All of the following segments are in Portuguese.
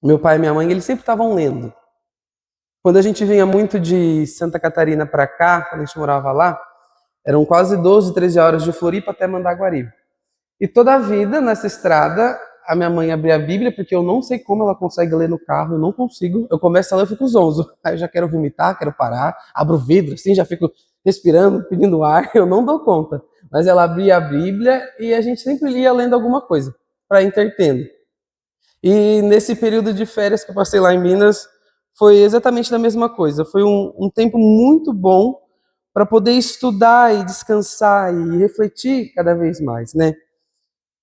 Meu pai e minha mãe, eles sempre estavam lendo. Quando a gente vinha muito de Santa Catarina para cá, quando a gente morava lá, eram quase 12, 13 horas de Floripa até Mandaguari. E toda a vida, nessa estrada, a minha mãe abria a Bíblia, porque eu não sei como ela consegue ler no carro, eu não consigo. Eu começo a ler, eu fico zonzo. Aí eu já quero vomitar, quero parar, abro o vidro, assim, já fico respirando, pedindo ar, eu não dou conta. Mas ela abria a Bíblia e a gente sempre lia lendo alguma coisa, para entretendo. E nesse período de férias que eu passei lá em Minas, foi exatamente da mesma coisa. Foi um tempo muito bom para poder estudar e descansar e refletir cada vez mais, né?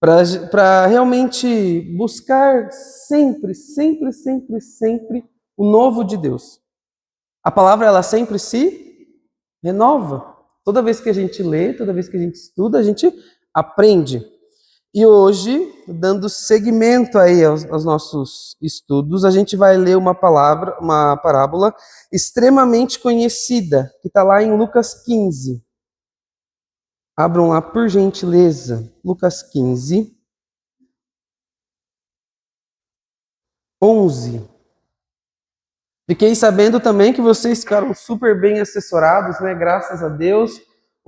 Para realmente buscar sempre, sempre, sempre, sempre o novo de Deus. A palavra, ela sempre se renova. Toda vez que a gente lê, toda vez que a gente estuda, a gente aprende. E hoje, dando seguimento aí aos nossos estudos, a gente vai ler uma parábola extremamente conhecida, que está lá em Lucas 15. Abram lá, por gentileza, Lucas 15, 11. Fiquei sabendo também que vocês ficaram super bem assessorados, né? Graças a Deus.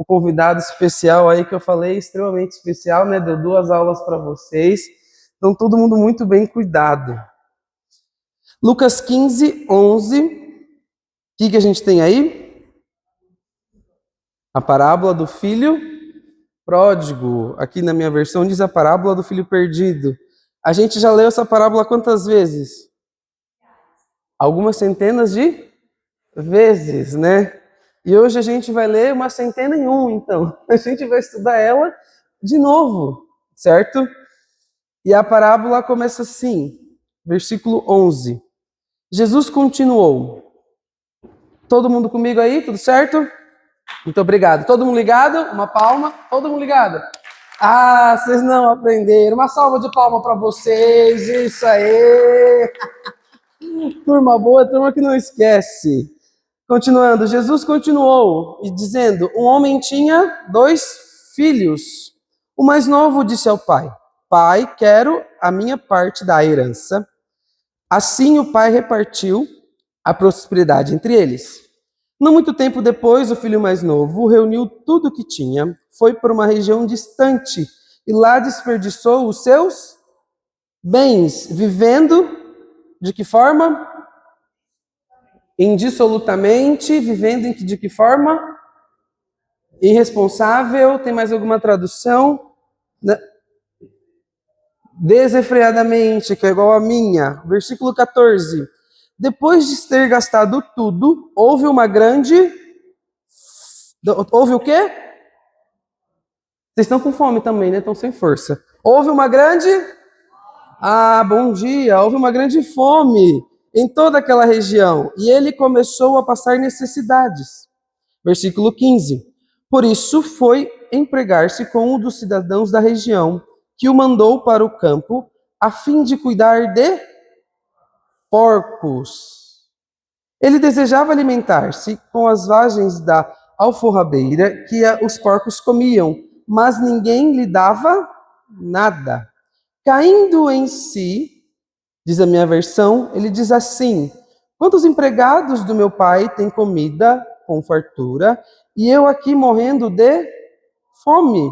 O convidado especial aí que eu falei, extremamente especial, né? Deu 2 aulas para vocês. Então, todo mundo muito bem cuidado. Lucas 15, 11. O que a gente tem aí? A parábola do filho pródigo. Aqui na minha versão diz a parábola do filho perdido. A gente já leu essa parábola quantas vezes? Algumas centenas de vezes, né? E hoje a gente vai ler uma centena em um, então. A gente vai estudar ela de novo, certo? E a parábola começa assim, versículo 11. Jesus continuou. Todo mundo comigo aí? Tudo certo? Muito obrigado. Todo mundo ligado? Uma palma. Todo mundo ligado? Ah, vocês não aprenderam. Uma salva de palma para vocês. Isso aí. Turma boa, turma que não esquece. Continuando, Jesus continuou e dizendo: um homem tinha 2 filhos. O mais novo disse ao pai: Pai, quero a minha parte da herança. Assim o pai repartiu a prosperidade entre eles. Não muito tempo depois, o filho mais novo reuniu tudo o que tinha, foi para uma região distante e lá desperdiçou os seus bens, vivendo de que forma? Indissolutamente, vivendo de que forma? Irresponsável. Tem mais alguma tradução? Desenfreadamente, que é igual a minha. Versículo 14. Depois de ter gastado tudo, houve uma grande... Houve o quê? Vocês estão com fome também, né? Estão sem força. Houve uma grande... Ah, bom dia. Houve uma grande fome em toda aquela região. E ele começou a passar necessidades. Versículo 15. Por isso foi empregar-se com um dos cidadãos da região, que o mandou para o campo, a fim de cuidar de porcos. Ele desejava alimentar-se com as vagens da alforrabeira que os porcos comiam, mas ninguém lhe dava nada. Caindo em si, diz a minha versão, ele diz assim: quantos empregados do meu pai têm comida com fartura, e eu aqui morrendo de fome?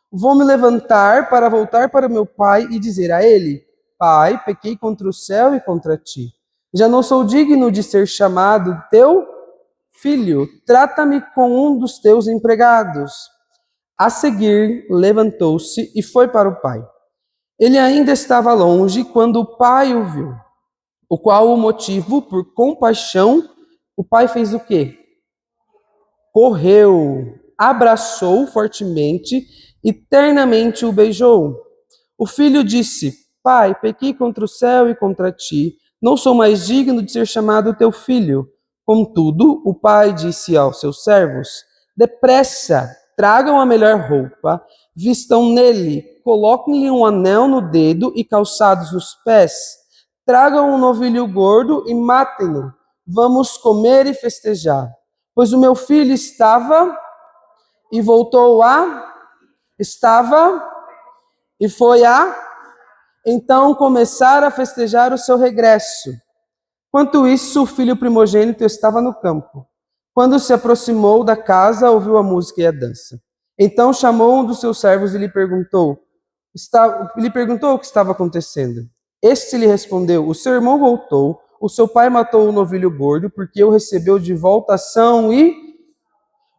Vou me levantar para voltar para meu pai e dizer a ele: Pai, pequei contra o céu e contra ti. Já não sou digno de ser chamado teu filho. Trata-me com um dos teus empregados. A seguir, levantou-se e foi para o pai. Ele ainda estava longe quando o pai o viu, o qual o motivo por compaixão, o pai fez o quê? Correu, abraçou fortemente e ternamente o beijou. O filho disse: Pai, pequei contra o céu e contra ti, não sou mais digno de ser chamado teu filho. Contudo, o pai disse aos seus servos: Depressa, tragam a melhor roupa, vistam nele, coloquem-lhe um anel no dedo e calçados nos pés. Tragam um novilho gordo e matem-no. Vamos comer e festejar. Pois o meu filho estava e voltou estava e foi Então começaram a festejar o seu regresso. Enquanto isso, o filho primogênito estava no campo. Quando se aproximou da casa, ouviu a música e a dança. Então chamou um dos seus servos e lhe perguntou o que estava acontecendo. Este lhe respondeu: o seu irmão voltou, o seu pai matou o novilho gordo, porque o recebeu de volta são e...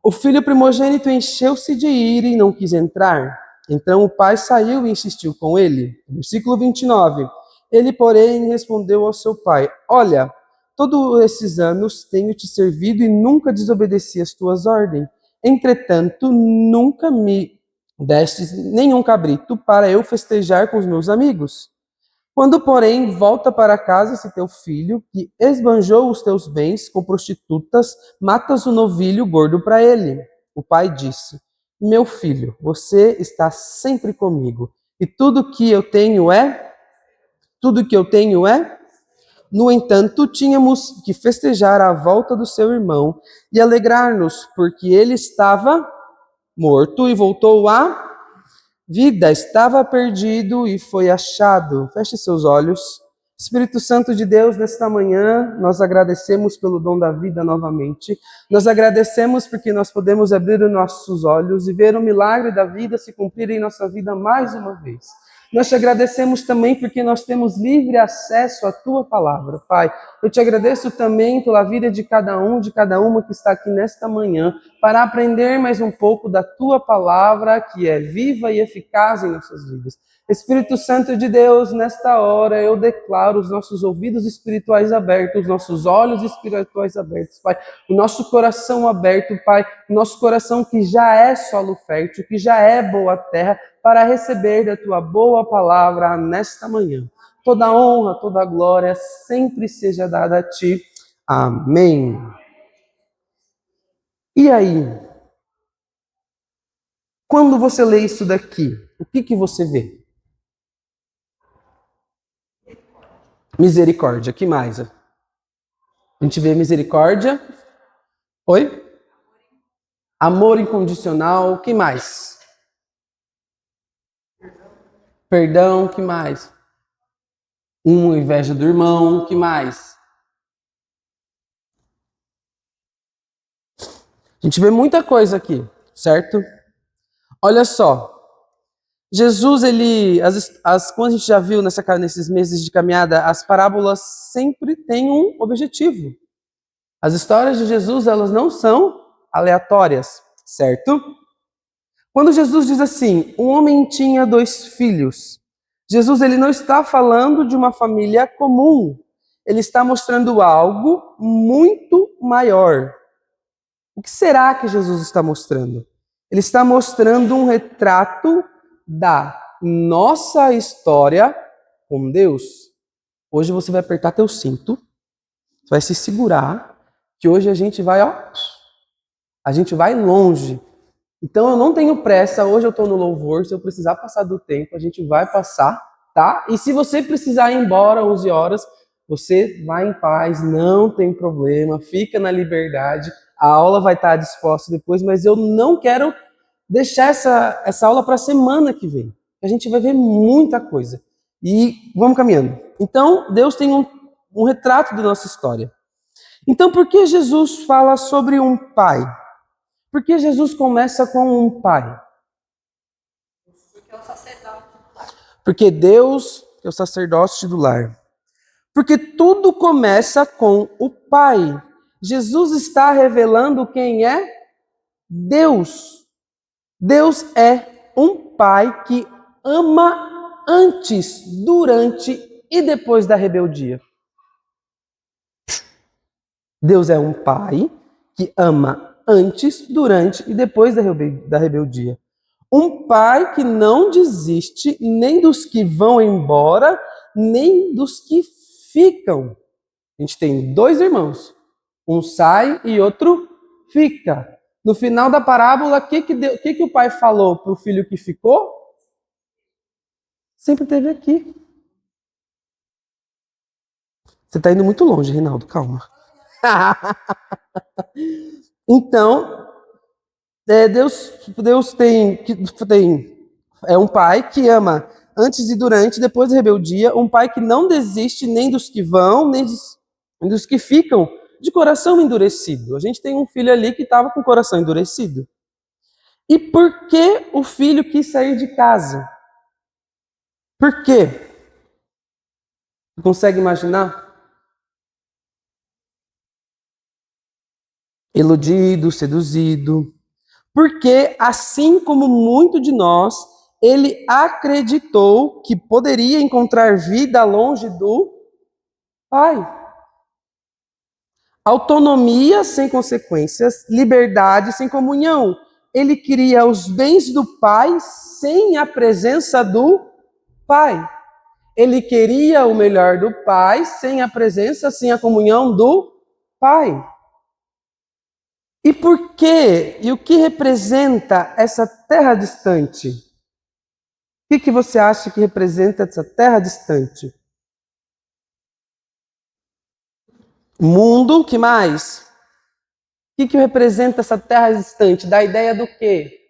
O filho primogênito encheu-se de ira e não quis entrar. Então o pai saiu e insistiu com ele. Versículo 29. Ele, porém, respondeu ao seu pai: olha, todos esses anos tenho te servido e nunca desobedeci as tuas ordens. Entretanto, nunca me destes nenhum cabrito para eu festejar com os meus amigos. Quando, porém, volta para casa esse teu filho, que esbanjou os teus bens com prostitutas, matas o novilho gordo para ele. O pai disse: meu filho, você está sempre comigo, e tudo que eu tenho é... No entanto, tínhamos que festejar a volta do seu irmão e alegrar-nos, porque ele estava morto e voltou à vida, estava perdido e foi achado. Feche seus olhos. Espírito Santo de Deus, nesta manhã, nós agradecemos pelo dom da vida novamente. Nós agradecemos porque nós podemos abrir os nossos olhos e ver o milagre da vida se cumprir em nossa vida mais uma vez. Nós te agradecemos também porque nós temos livre acesso à tua palavra, Pai. Eu te agradeço também pela vida de cada um, de cada uma que está aqui nesta manhã, para aprender mais um pouco da tua palavra, que é viva e eficaz em nossas vidas. Espírito Santo de Deus, nesta hora eu declaro os nossos ouvidos espirituais abertos, os nossos olhos espirituais abertos, Pai, o nosso coração aberto, Pai, o nosso coração que já é solo fértil, que já é boa terra, para receber da tua boa palavra nesta manhã. Toda honra, toda glória sempre seja dada a ti. Amém. E aí? Quando você lê isso daqui, o que você vê? Misericórdia, que mais? A gente vê misericórdia. Oi? Amor incondicional, que mais? Perdão, que mais? Inveja do irmão, que mais? A gente vê muita coisa aqui, certo? Olha só. Jesus, quando a gente já viu nesses meses de caminhada, as parábolas sempre têm um objetivo. As histórias de Jesus, elas não são aleatórias, certo? Quando Jesus diz assim, um homem tinha 2 filhos, Jesus ele não está falando de uma família comum, ele está mostrando algo muito maior. O que será que Jesus está mostrando? Ele está mostrando um retrato da nossa história com Deus. Hoje você vai apertar teu cinto, vai se segurar, que hoje a gente vai longe. Então eu não tenho pressa, hoje eu estou no louvor, se eu precisar passar do tempo, a gente vai passar, tá? E se você precisar ir embora 11 horas, você vai em paz, não tem problema, fica na liberdade, a aula vai estar disposta depois, mas eu não quero deixar essa aula para a semana que vem. A gente vai ver muita coisa. E vamos caminhando. Então, Deus tem um retrato da nossa história. Então, por que Jesus fala sobre um pai? Por que Jesus começa com um pai? Porque é o sacerdote. Porque Deus é o sacerdote do lar. Porque tudo começa com o pai. Jesus está revelando quem é Deus. Deus é um pai que ama antes, durante e depois da rebeldia. Deus é um pai que ama antes, durante e depois da rebeldia. Um pai que não desiste nem dos que vão embora, nem dos que ficam. A gente tem 2 irmãos. Um sai e outro fica. No final da parábola, o que o pai falou para o filho que ficou? Sempre esteve aqui. Você está indo muito longe, Reinaldo, calma. Então, Deus é um pai que ama antes e durante, depois da rebeldia, um pai que não desiste nem dos que vão, nem dos que ficam de coração endurecido. A gente tem um filho ali que estava com o coração endurecido. E por que o filho quis sair de casa? Por quê? Você consegue imaginar? Iludido, seduzido. Porque, assim como muito de nós, ele acreditou que poderia encontrar vida longe do Pai. Autonomia sem consequências, liberdade sem comunhão. Ele queria os bens do Pai sem a presença do Pai. Ele queria o melhor do Pai sem a presença, sem a comunhão do Pai. E por quê? E o que representa essa terra distante? O que você acha que representa essa terra distante? Mundo, que mais? O que representa essa terra distante? Dá ideia do quê?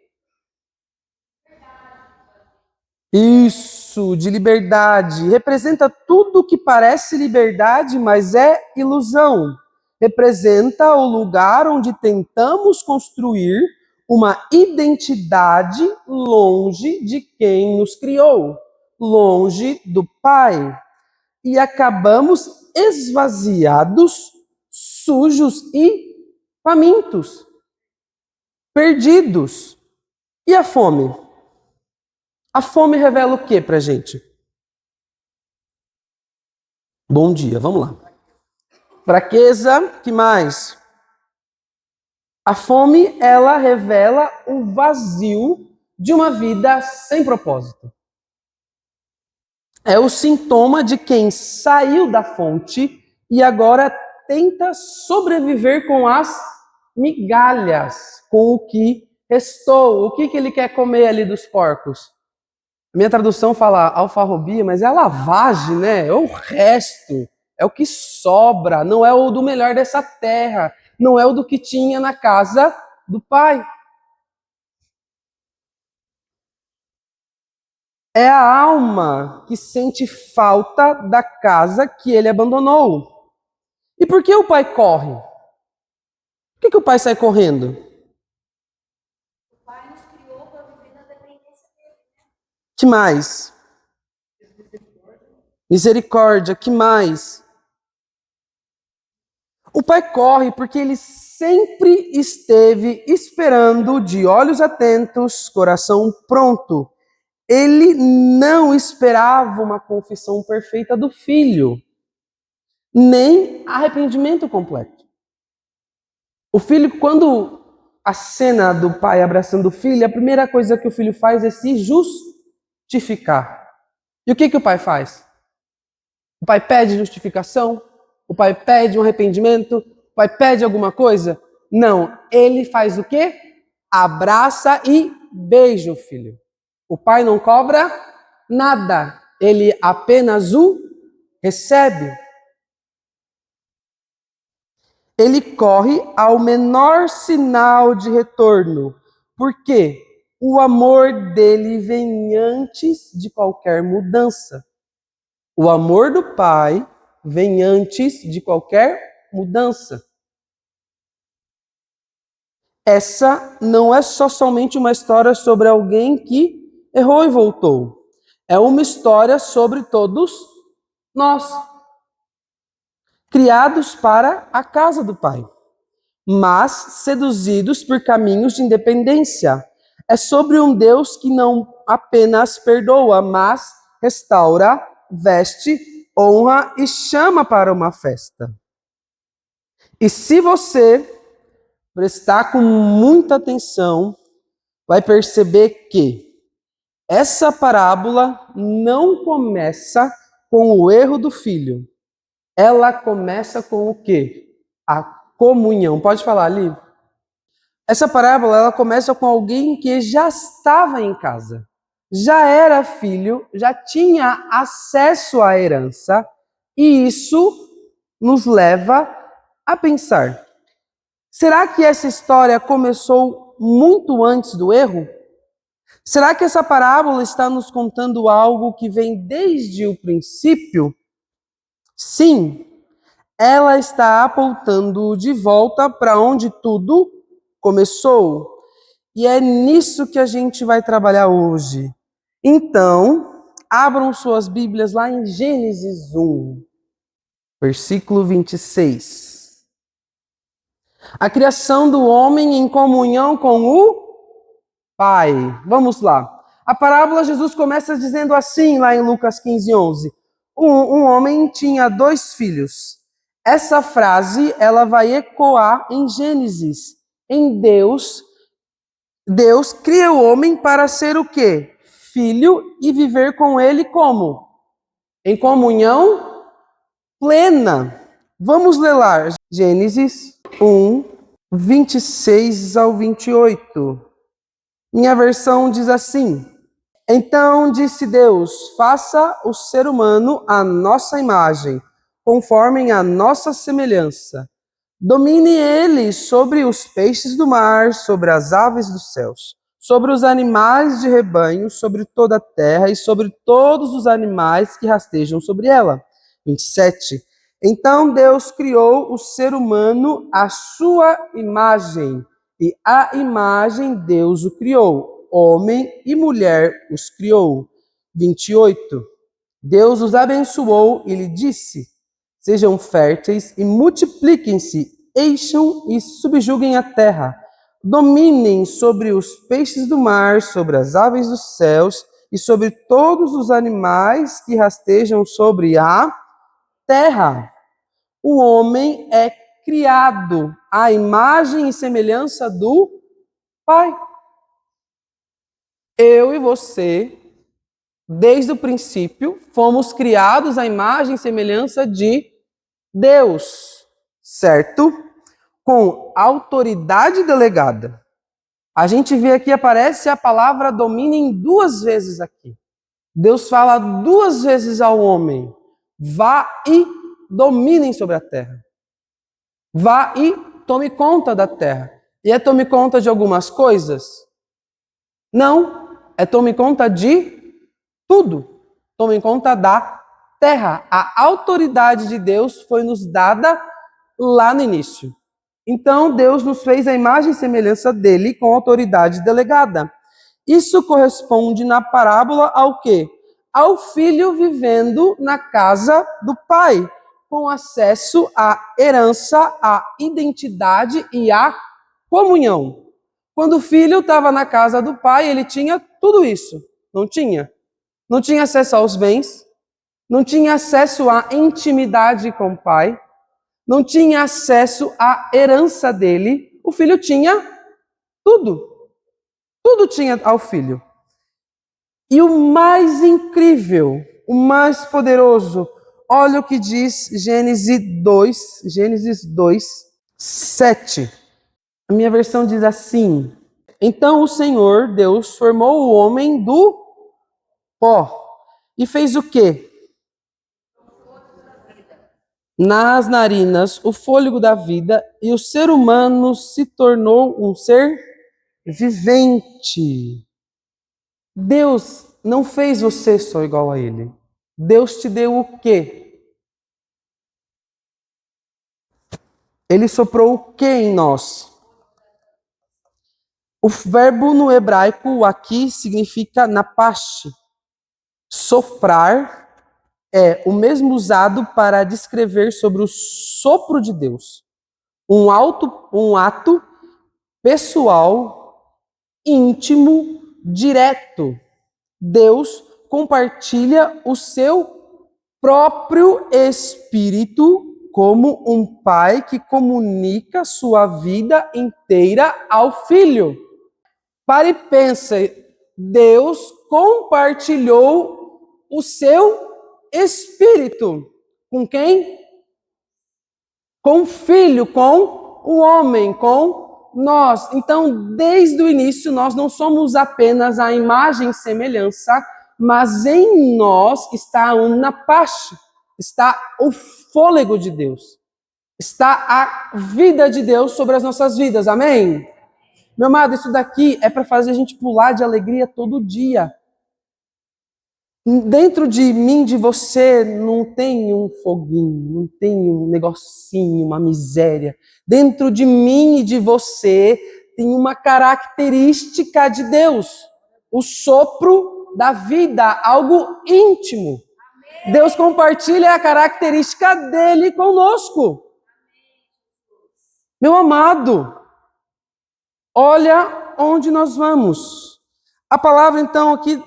Isso, de liberdade. Representa tudo que parece liberdade, mas é ilusão. Representa o lugar onde tentamos construir uma identidade longe de quem nos criou, longe do Pai. E acabamos esvaziados, sujos e famintos, perdidos. E a fome? A fome revela o que pra gente? Bom dia, vamos lá. Fraqueza, que mais? A fome, ela revela o vazio de uma vida sem propósito. É o sintoma de quem saiu da fonte e agora tenta sobreviver com as migalhas, com o que restou. O que ele quer comer ali dos porcos? Minha tradução fala alfarrobia, mas é a lavagem, né? É o resto, é o que sobra, não é o do melhor dessa terra, não é o do que tinha na casa do pai. É a alma que sente falta da casa que ele abandonou. E por que o pai corre? Por que o pai sai correndo? O Pai nos criou para viver na dependência dele. Que mais? Misericórdia, que mais? O pai corre porque ele sempre esteve esperando, de olhos atentos, coração pronto. Ele não esperava uma confissão perfeita do filho, nem arrependimento completo. O filho, quando a cena do pai abraçando o filho, a primeira coisa que o filho faz é se justificar. E o que o pai faz? O pai pede justificação? O pai pede um arrependimento? O pai pede alguma coisa? Não, ele faz o quê? Abraça e beija o filho. O pai não cobra nada, ele apenas o recebe. Ele corre ao menor sinal de retorno, porque o amor dele vem antes de qualquer mudança. O amor do pai vem antes de qualquer mudança. Essa não é somente uma história sobre alguém que errou e voltou. É uma história sobre todos nós, criados para a casa do Pai, mas seduzidos por caminhos de independência. É sobre um Deus que não apenas perdoa, mas restaura, veste, honra e chama para uma festa. E se você prestar com muita atenção, vai perceber que essa parábola não começa com o erro do filho. Ela começa com o quê? A comunhão. Pode falar ali? Essa parábola, ela começa com alguém que já estava em casa. Já era filho, já tinha acesso à herança. E isso nos leva a pensar: será que essa história começou muito antes do erro? Será que essa parábola está nos contando algo que vem desde o princípio? Sim, ela está apontando de volta para onde tudo começou. E é nisso que a gente vai trabalhar hoje. Então, abram suas Bíblias lá em Gênesis 1, versículo 26. A criação do homem em comunhão com o Pai. Vamos lá. A parábola Jesus começa dizendo assim, lá em Lucas 15, 11. Um homem tinha 2 filhos. Essa frase, ela vai ecoar em Gênesis. Em Deus cria o homem para ser o quê? Filho e viver com ele como? Em comunhão plena. Vamos ler lá. Gênesis 1, 26 ao 28. Minha versão diz assim: Então disse Deus: faça o ser humano à nossa imagem, conforme a nossa semelhança. Domine ele sobre os peixes do mar, sobre as aves dos céus, sobre os animais de rebanho, sobre toda a terra e sobre todos os animais que rastejam sobre ela. 27. Então Deus criou o ser humano à sua imagem, e à imagem Deus o criou, homem e mulher os criou. 28. Deus os abençoou e lhe disse: sejam férteis e multipliquem-se, encham e subjuguem a terra. Dominem sobre os peixes do mar, sobre as aves dos céus e sobre todos os animais que rastejam sobre a terra. O homem é criado à imagem e semelhança do Pai. Eu e você, desde o princípio, fomos criados à imagem e semelhança de Deus, certo? Com autoridade delegada. A gente vê aqui, aparece a palavra dominem 2 vezes aqui. Deus fala 2 vezes ao homem: vá e dominem sobre a terra. Vá e tome conta da terra. E é tome conta de algumas coisas? Não, é tome conta de tudo. Tome conta da terra. A autoridade de Deus foi nos dada lá no início. Então, Deus nos fez a imagem e semelhança dele com autoridade delegada. Isso corresponde na parábola ao quê? Ao filho vivendo na casa do pai, com acesso à herança, à identidade e à comunhão. Quando o filho estava na casa do pai, ele tinha tudo isso. Não tinha? Não tinha acesso aos bens, não tinha acesso à intimidade com o pai, não tinha acesso à herança dele. O filho tinha tudo. Tudo tinha ao filho. E o mais incrível, o mais poderoso, olha o que diz Gênesis 2, 7. A minha versão diz assim: então o Senhor Deus formou o homem do pó e fez o quê? Nas narinas o fôlego da vida, e o ser humano se tornou um ser vivente. Deus não fez você só igual a ele. Deus te deu o quê? Ele soprou o quê em nós? O verbo no hebraico aqui significa napash. Soprar é o mesmo usado para descrever sobre o sopro de Deus. Um ato pessoal, íntimo, direto. Deus compartilha o seu próprio espírito como um pai que comunica sua vida inteira ao filho. Pare e pense, Deus compartilhou o seu espírito. Com quem? Com o filho, com o homem, com nós. Então, desde o início, nós não somos apenas a imagem e semelhança, mas em nós está a napash, está o fôlego de Deus, está a vida de Deus sobre as nossas vidas. Amém? Meu amado, isso daqui é para fazer a gente pular de alegria todo dia. Dentro de mim, de você, não tem um foguinho, não tem um negocinho, uma miséria. Dentro de mim e de você tem uma característica de Deus, o sopro da vida, algo íntimo. Deus compartilha a característica dele conosco. Meu amado, olha onde nós vamos. A palavra, então, aqui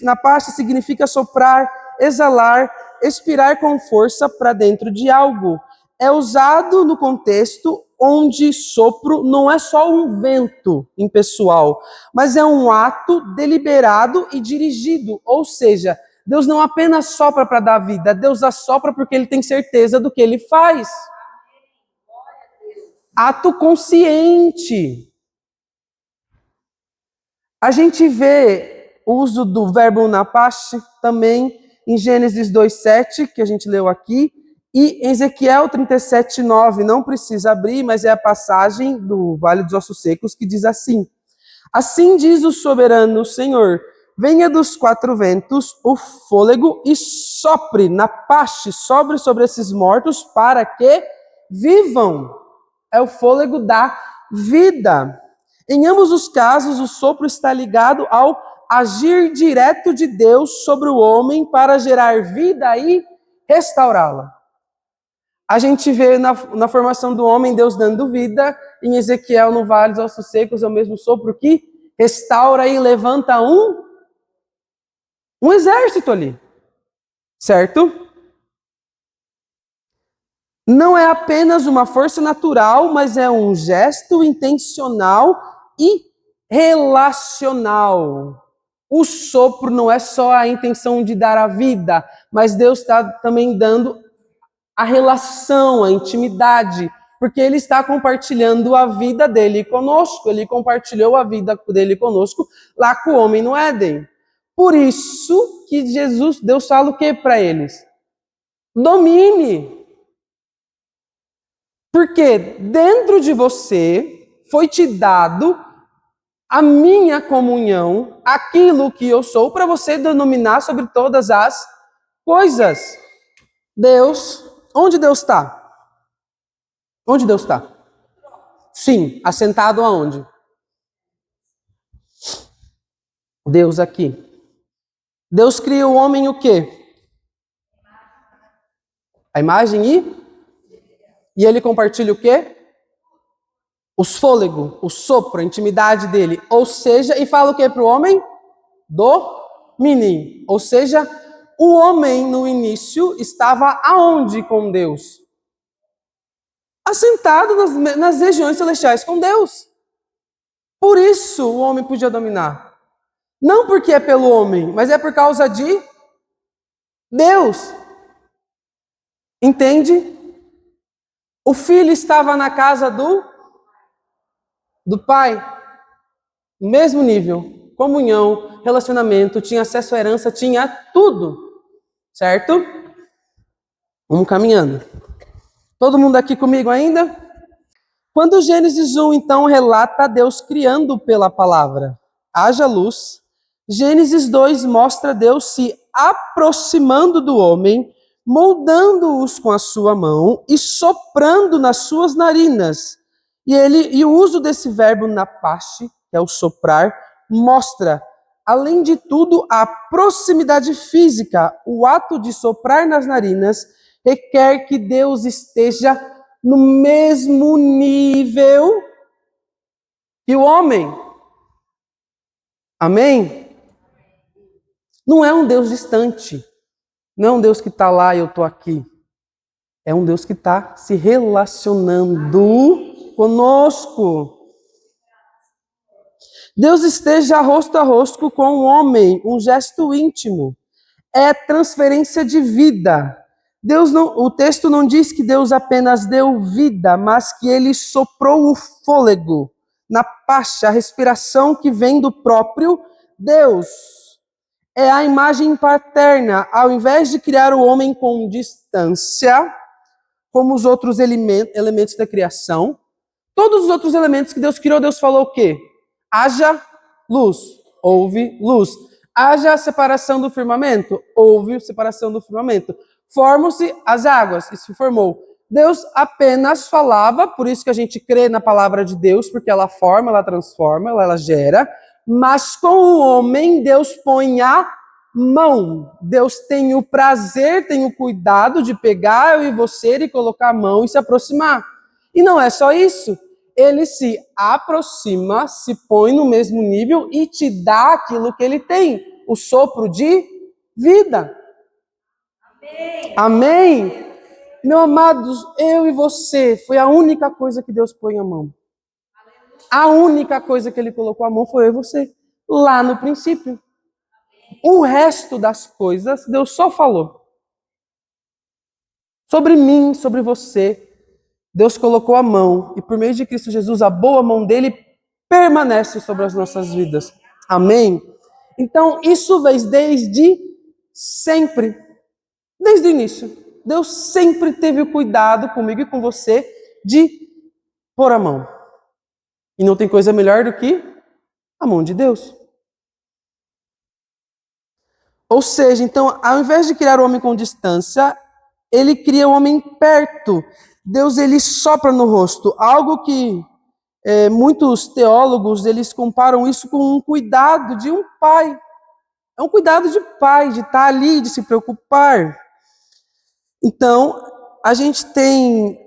na parte significa soprar, exalar, expirar com força para dentro de algo. É usado no contexto onde sopro não é só um vento impessoal, mas é um ato deliberado e dirigido. Ou seja, Deus não apenas sopra para dar vida, Deus assopra porque Ele tem certeza do que Ele faz. Ato consciente. A gente vê o uso do verbo napash também em Gênesis 2:7, que a gente leu aqui, e em Ezequiel 37:9, não precisa abrir, mas é a passagem do Vale dos Ossos Secos que diz assim: assim diz o soberano Senhor, venha dos quatro ventos o fôlego e sopre na paste, sobre esses mortos para que vivam. É o fôlego da vida. Em ambos os casos, o sopro está ligado ao agir direto de Deus sobre o homem para gerar vida e restaurá-la. A gente vê na formação do homem Deus dando vida, em Ezequiel no Vale dos Ossos Secos é o mesmo sopro que restaura e levanta um exército ali, certo? Não é apenas uma força natural, mas é um gesto intencional e relacional. O sopro não é só a intenção de dar a vida, mas Deus está também dando a relação, a intimidade, porque Ele está compartilhando a vida dele conosco. Ele compartilhou a vida dele conosco lá com o homem no Éden. Por isso que Deus fala o que para eles? Domine. Porque dentro de você foi te dado a minha comunhão, aquilo que eu sou, para você denominar sobre todas as coisas. Deus, onde Deus está? Onde Deus está? Sim, assentado aonde? Deus aqui. Deus cria o homem o quê? A imagem e ele compartilha o quê? Os fôlegos, o sopro, a intimidade dele. Ou seja, e fala o que para o homem? Domine. Ou seja, o homem no início estava aonde com Deus? Assentado nas regiões celestiais com Deus. Por isso o homem podia dominar. Não porque é pelo homem, mas é por causa de Deus. Entende? O filho estava na casa do pai. Mesmo nível, comunhão, relacionamento, tinha acesso à herança, tinha tudo. Certo? Vamos caminhando. Todo mundo aqui comigo ainda? Quando Gênesis 1, então, relata Deus criando pela palavra, haja luz, Gênesis 2 mostra Deus se aproximando do homem, moldando-os com a sua mão e soprando nas suas narinas. E o uso desse verbo napash, que é o soprar, mostra, além de tudo, a proximidade física. O ato de soprar nas narinas requer que Deus esteja no mesmo nível que o homem. Amém? Não é um Deus distante. Não é um Deus que está lá e eu estou aqui. É um Deus que está se relacionando conosco. Deus esteja rosto a rosto com o homem, um gesto íntimo. É transferência de vida. O texto não diz que Deus apenas deu vida, mas que ele soprou o fôlego na pacha, a respiração que vem do próprio Deus. É a imagem paterna. Ao invés de criar o homem com distância, como os outros elementos da criação, Todos os outros elementos que Deus criou, Deus falou o quê? Haja luz, houve luz. Haja separação do firmamento, houve separação do firmamento. Formam-se as águas, isso se formou. Deus apenas falava, por isso que a gente crê na palavra de Deus, porque ela forma, ela transforma, ela gera, mas com o homem Deus põe a mão. Deus tem o prazer, tem o cuidado de pegar eu e você e colocar a mão e se aproximar. E não é só isso. Ele se aproxima, se põe no mesmo nível e te dá aquilo que ele tem, o sopro de vida. Amém. Amém? Meu amados, eu e você, foi a única coisa que Deus põe a mão. A única coisa que ele colocou a mão foi eu e você, lá no princípio. O resto das coisas, Deus só falou. Sobre mim, sobre você, Deus colocou a mão, e por meio de Cristo Jesus, a boa mão dele permanece sobre as nossas vidas. Amém? Então, isso vem desde sempre, desde o início. Deus sempre teve o cuidado comigo e com você de pôr a mão. E não tem coisa melhor do que a mão de Deus. Ou seja, então, ao invés de criar o homem com distância, ele cria o homem perto. Deus, ele sopra no rosto. Algo que muitos teólogos, eles comparam isso com um cuidado de um pai. É um cuidado de pai, de estar ali, de se preocupar. Então, a gente tem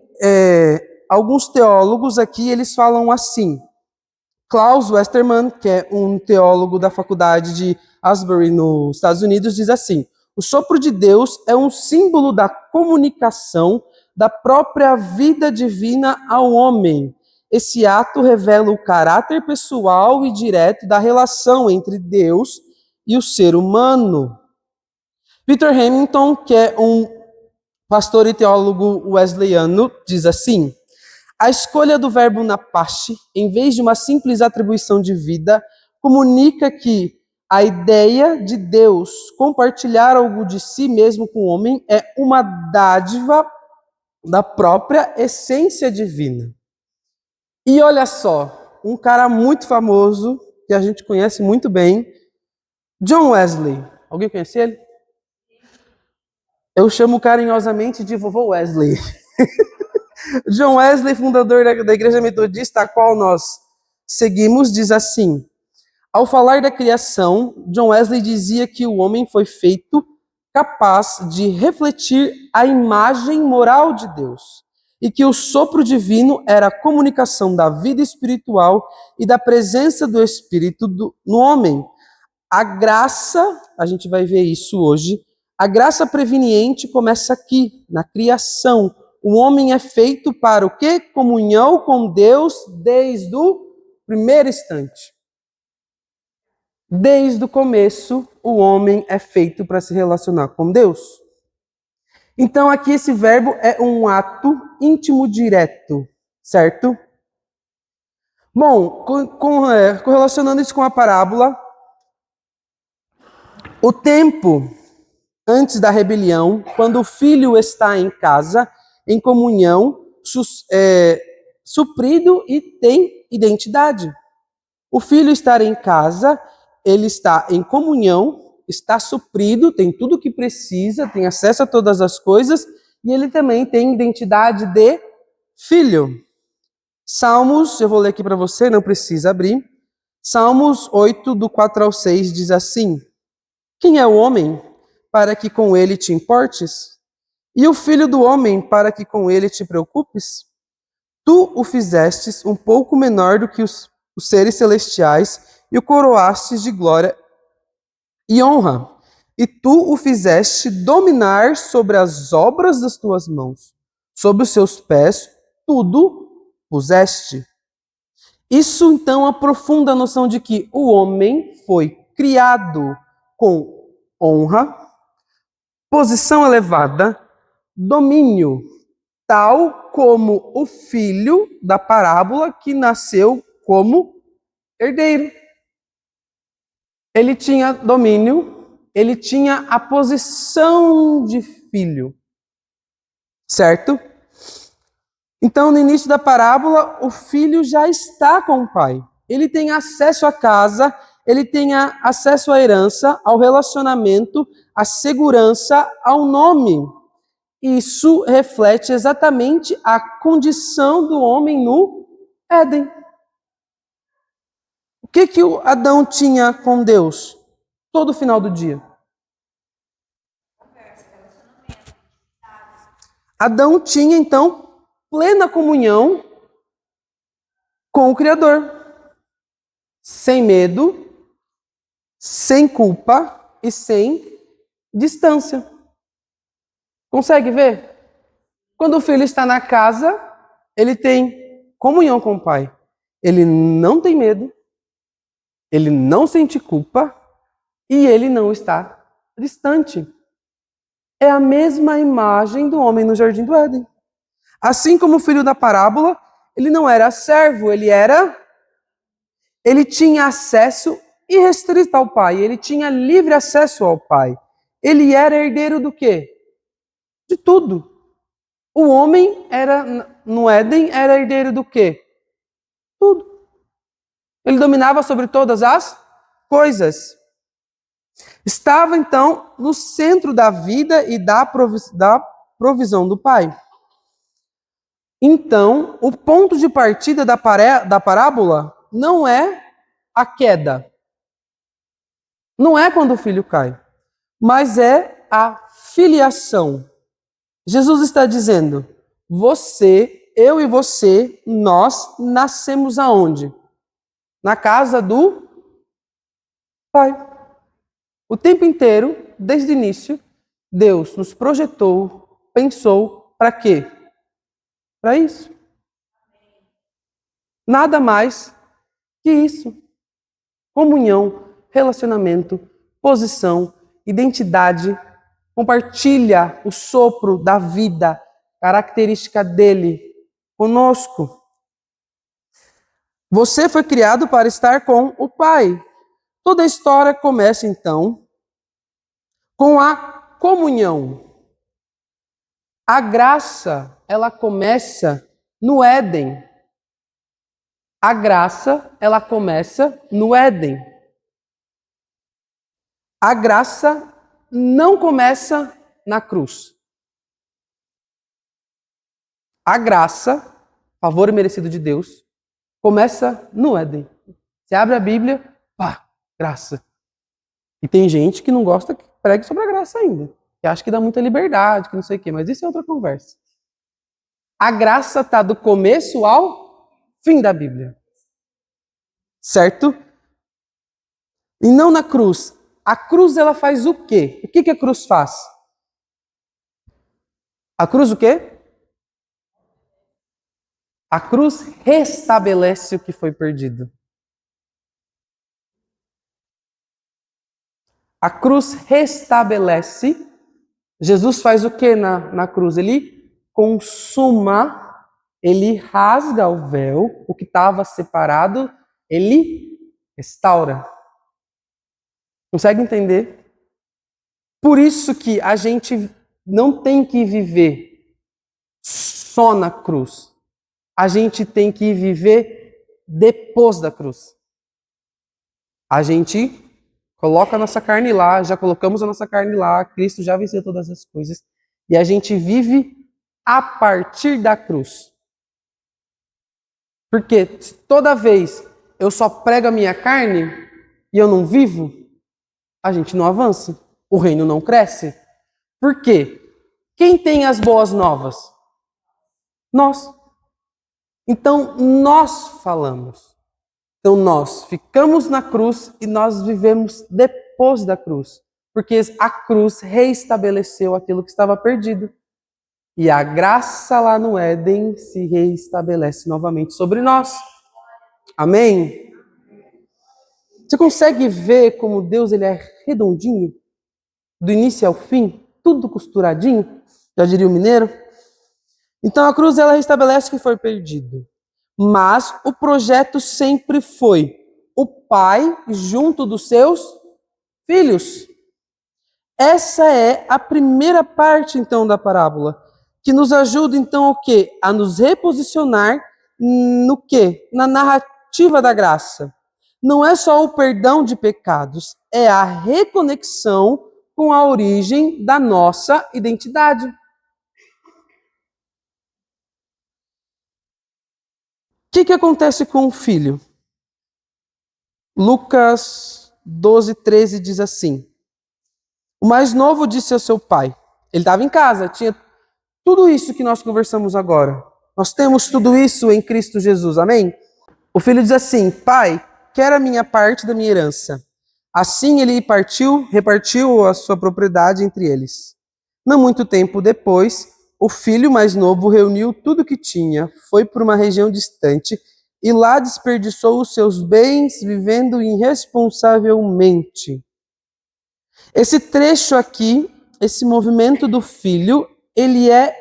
alguns teólogos aqui, eles falam assim. Klaus Westermann, que é um teólogo da faculdade de Asbury, nos Estados Unidos, diz assim: o sopro de Deus é um símbolo da comunicação da própria vida divina ao homem. Esse ato revela o caráter pessoal e direto da relação entre Deus e o ser humano. Peter Hamilton, que é um pastor e teólogo wesleyano, diz assim: a escolha do verbo napache, em vez de uma simples atribuição de vida, comunica que a ideia de Deus compartilhar algo de si mesmo com o homem é uma dádiva da própria essência divina. E olha só, um cara muito famoso, que a gente conhece muito bem, John Wesley. Alguém conhece ele? Eu chamo carinhosamente de vovô Wesley. John Wesley, fundador da Igreja Metodista, a qual nós seguimos, diz assim: ao falar da criação, John Wesley dizia que o homem foi feito capaz de refletir a imagem moral de Deus e que o sopro divino era a comunicação da vida espiritual e da presença do Espírito no homem. A graça, a gente vai ver isso hoje, a graça preveniente começa aqui, na criação. O homem é feito para o quê? Comunhão com Deus desde o primeiro instante. Desde o começo, o homem é feito para se relacionar com Deus. Então, aqui esse verbo é um ato íntimo direto, certo? Bom, correlacionando isso com a parábola, o tempo antes da rebelião, quando o filho está em casa, em comunhão, suprido e tem identidade. O filho estar em casa, ele está em comunhão, está suprido, tem tudo o que precisa, tem acesso a todas as coisas, e ele também tem identidade de filho. Salmos, eu vou ler aqui para você, não precisa abrir. Salmos 8, do 4 ao 6, diz assim: quem é o homem para que com ele te importes? E o filho do homem para que com ele te preocupes? Tu o fizestes um pouco menor do que os seres celestiais e o coroastes de glória e honra. E tu o fizeste dominar sobre as obras das tuas mãos. Sob os seus pés tudo puseste. Isso então aprofunda a noção de que o homem foi criado com honra, posição elevada, domínio, tal como o filho da parábola que nasceu como herdeiro. Ele tinha domínio, ele tinha a posição de filho, certo? Então, no início da parábola, o filho já está com o pai. Ele tem acesso à casa, ele tem acesso à herança, ao relacionamento, à segurança, ao nome. Isso reflete exatamente a condição do homem no Éden. O que o Adão tinha com Deus todo final do dia? Adão tinha, então, plena comunhão com o Criador. Sem medo, sem culpa e sem distância. Consegue ver? Quando o filho está na casa, ele tem comunhão com o pai. Ele não tem medo, ele não sente culpa e ele não está distante. É a mesma imagem do homem no Jardim do Éden. Assim como o filho da parábola, ele não era servo, ele tinha acesso irrestrito ao pai, ele tinha livre acesso ao pai. Ele era herdeiro do quê? De tudo. O homem no Éden era herdeiro do quê? Tudo. Ele dominava sobre todas as coisas. Estava, então, no centro da vida e da provisão do pai. Então, o ponto de partida da parábola não é a queda. Não é quando o filho cai, mas é a filiação. Jesus está dizendo, eu e você, nós nascemos aonde? Na casa do Pai. O tempo inteiro, desde o início, Deus nos projetou, pensou, para quê? Para isso. Nada mais que isso. Comunhão, relacionamento, posição, identidade, compartilha o sopro da vida, característica dele conosco. Você foi criado para estar com o Pai. Toda a história começa, então, com a comunhão. A graça, ela começa no Éden. A graça, ela começa no Éden. A graça não começa na cruz. A graça, favor merecido de Deus, começa no Éden. Você abre a Bíblia, pá, graça. E tem gente que não gosta que pregue sobre a graça ainda. Que acha que dá muita liberdade, que não sei o quê, mas isso é outra conversa. A graça está do começo ao fim da Bíblia. Certo? E não na cruz. A cruz, ela faz o quê? O que a cruz faz? A cruz o quê? A cruz restabelece o que foi perdido. A cruz restabelece. Jesus faz o que na cruz? Ele consuma, ele rasga o véu, o que estava separado, ele restaura. Consegue entender? Por isso que a gente não tem que viver só na cruz. A gente tem que viver depois da cruz. A gente coloca a nossa carne lá, já colocamos a nossa carne lá, Cristo já venceu todas as coisas. E a gente vive a partir da cruz. Porque toda vez eu só prego a minha carne e eu não vivo, a gente não avança. O reino não cresce. Por quê? Quem tem as boas novas? Nós. Então, nós falamos. Então, nós ficamos na cruz e nós vivemos depois da cruz. Porque a cruz reestabeleceu aquilo que estava perdido. E a graça lá no Éden se reestabelece novamente sobre nós. Amém? Você consegue ver como Deus ele é redondinho? Do início ao fim? Tudo costuradinho? Já diria o mineiro? Então a cruz ela restabelece o que foi perdido. Mas o projeto sempre foi o pai junto dos seus filhos. Essa é a primeira parte então da parábola. que nos ajuda, então, o quê? A nos reposicionar no quê? Na narrativa da graça. Não é só o perdão de pecados, é a reconexão com a origem da nossa identidade. O que acontece com o filho? Lucas 12:13 diz assim: o mais novo disse ao seu pai, ele estava em casa, tinha tudo isso que nós conversamos agora. Nós temos tudo isso em Cristo Jesus, amém? O filho diz assim: pai, quero a minha parte da minha herança. Assim ele repartiu a sua propriedade entre eles. Não muito tempo depois, o filho mais novo reuniu tudo que tinha, foi para uma região distante e lá desperdiçou os seus bens vivendo irresponsavelmente. Esse trecho aqui, esse movimento do filho, ele é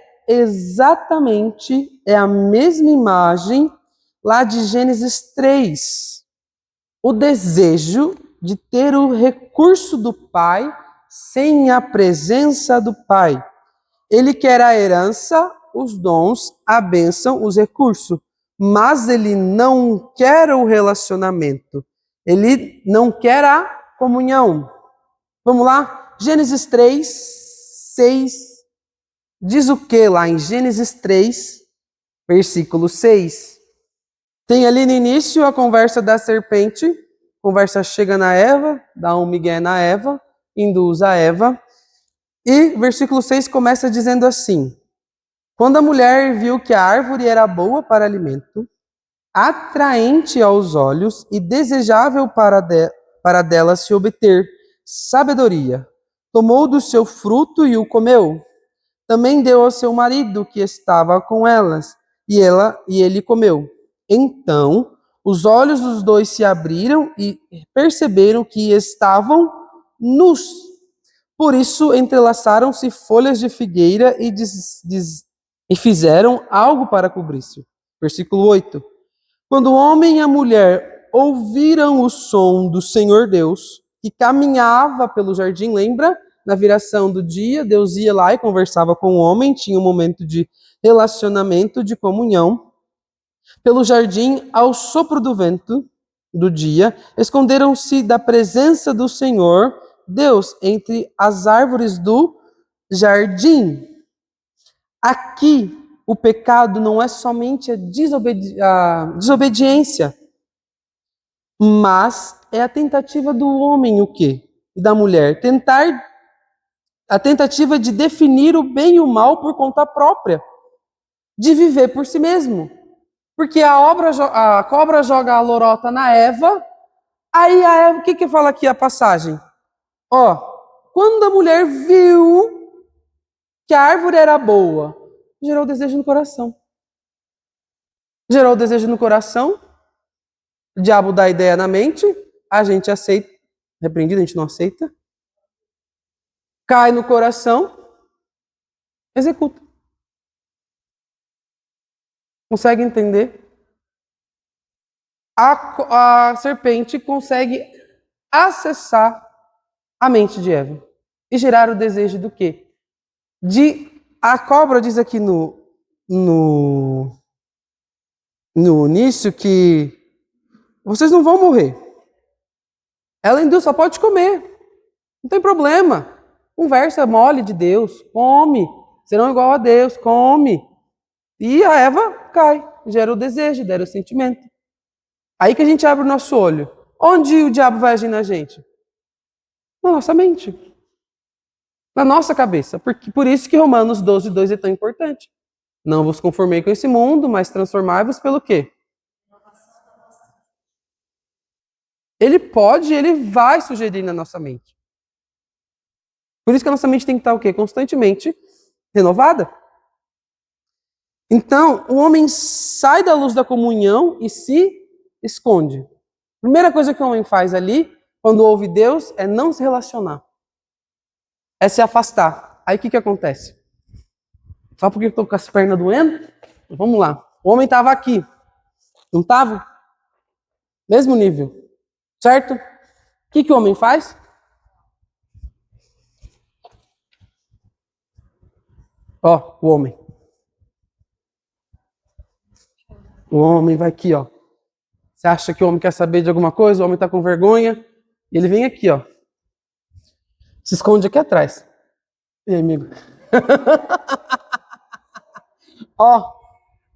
a mesma imagem lá de Gênesis 3. O desejo de ter o recurso do pai sem a presença do pai. Ele quer a herança, os dons, a bênção, os recursos, mas ele não quer o relacionamento. Ele não quer a comunhão. Vamos lá? Gênesis 3:6 diz o que lá em Gênesis 3, versículo 6? Tem ali no início a conversa da serpente, a conversa chega na Eva, dá um migué na Eva, induz a Eva, e versículo 6 começa dizendo assim: quando a mulher viu que a árvore era boa para alimento, atraente aos olhos e desejável para dela se obter sabedoria, tomou do seu fruto e o comeu. Também deu ao seu marido que estava com elas, e ele comeu. Então, os olhos dos dois se abriram e perceberam que estavam nus. Por isso, entrelaçaram-se folhas de figueira e fizeram algo para cobrir-se. Versículo 8. Quando o homem e a mulher ouviram o som do Senhor Deus, que caminhava pelo jardim, lembra? Na viração do dia, Deus ia lá e conversava com o homem, tinha um momento de relacionamento, de comunhão. Pelo jardim, ao sopro do vento do dia, esconderam-se da presença do Senhor Deus entre as árvores do jardim. Aqui, o pecado não é somente a desobediência, mas é a tentativa do homem, o quê? E da mulher, a tentativa de definir o bem e o mal por conta própria, de viver por si mesmo. Porque a cobra joga a lorota na Eva, aí a Eva, o que fala aqui a passagem? Ó, quando a mulher viu que a árvore era boa, gerou desejo no coração. Gerou desejo no coração, o diabo dá ideia na mente, a gente aceita, repreendido, a gente não aceita. Cai no coração, executa. Consegue entender? A serpente consegue acessar a mente de Eva e gerar o desejo do quê? A cobra diz aqui no início que vocês não vão morrer. Ela induz, só pode comer. Não tem problema. Conversa mole de Deus. Come. Serão igual a Deus. Come. E a Eva cai. Gera o desejo, gera o sentimento. Aí que a gente abre o nosso olho. Onde o diabo vai agir na gente? Na nossa mente. Na nossa cabeça. Por isso que Romanos 12:2 é tão importante. Não vos conformei com esse mundo, mas transformai-vos pelo quê? Ele vai sugerir na nossa mente. Por isso que a nossa mente tem que estar o quê? Constantemente renovada. Então, o homem sai da luz da comunhão e se esconde. A primeira coisa que o homem faz ali, quando ouve Deus, é não se relacionar. É se afastar. Aí o que acontece? Só porque eu estou com as pernas doendo? Vamos lá. O homem estava aqui. Não estava? Mesmo nível. Certo? O que o homem faz? Ó, o homem. O homem vai aqui, ó. Você acha que o homem quer saber de alguma coisa? O homem está com vergonha. E ele vem aqui, ó. Se esconde aqui atrás. E aí, amigo? Ó,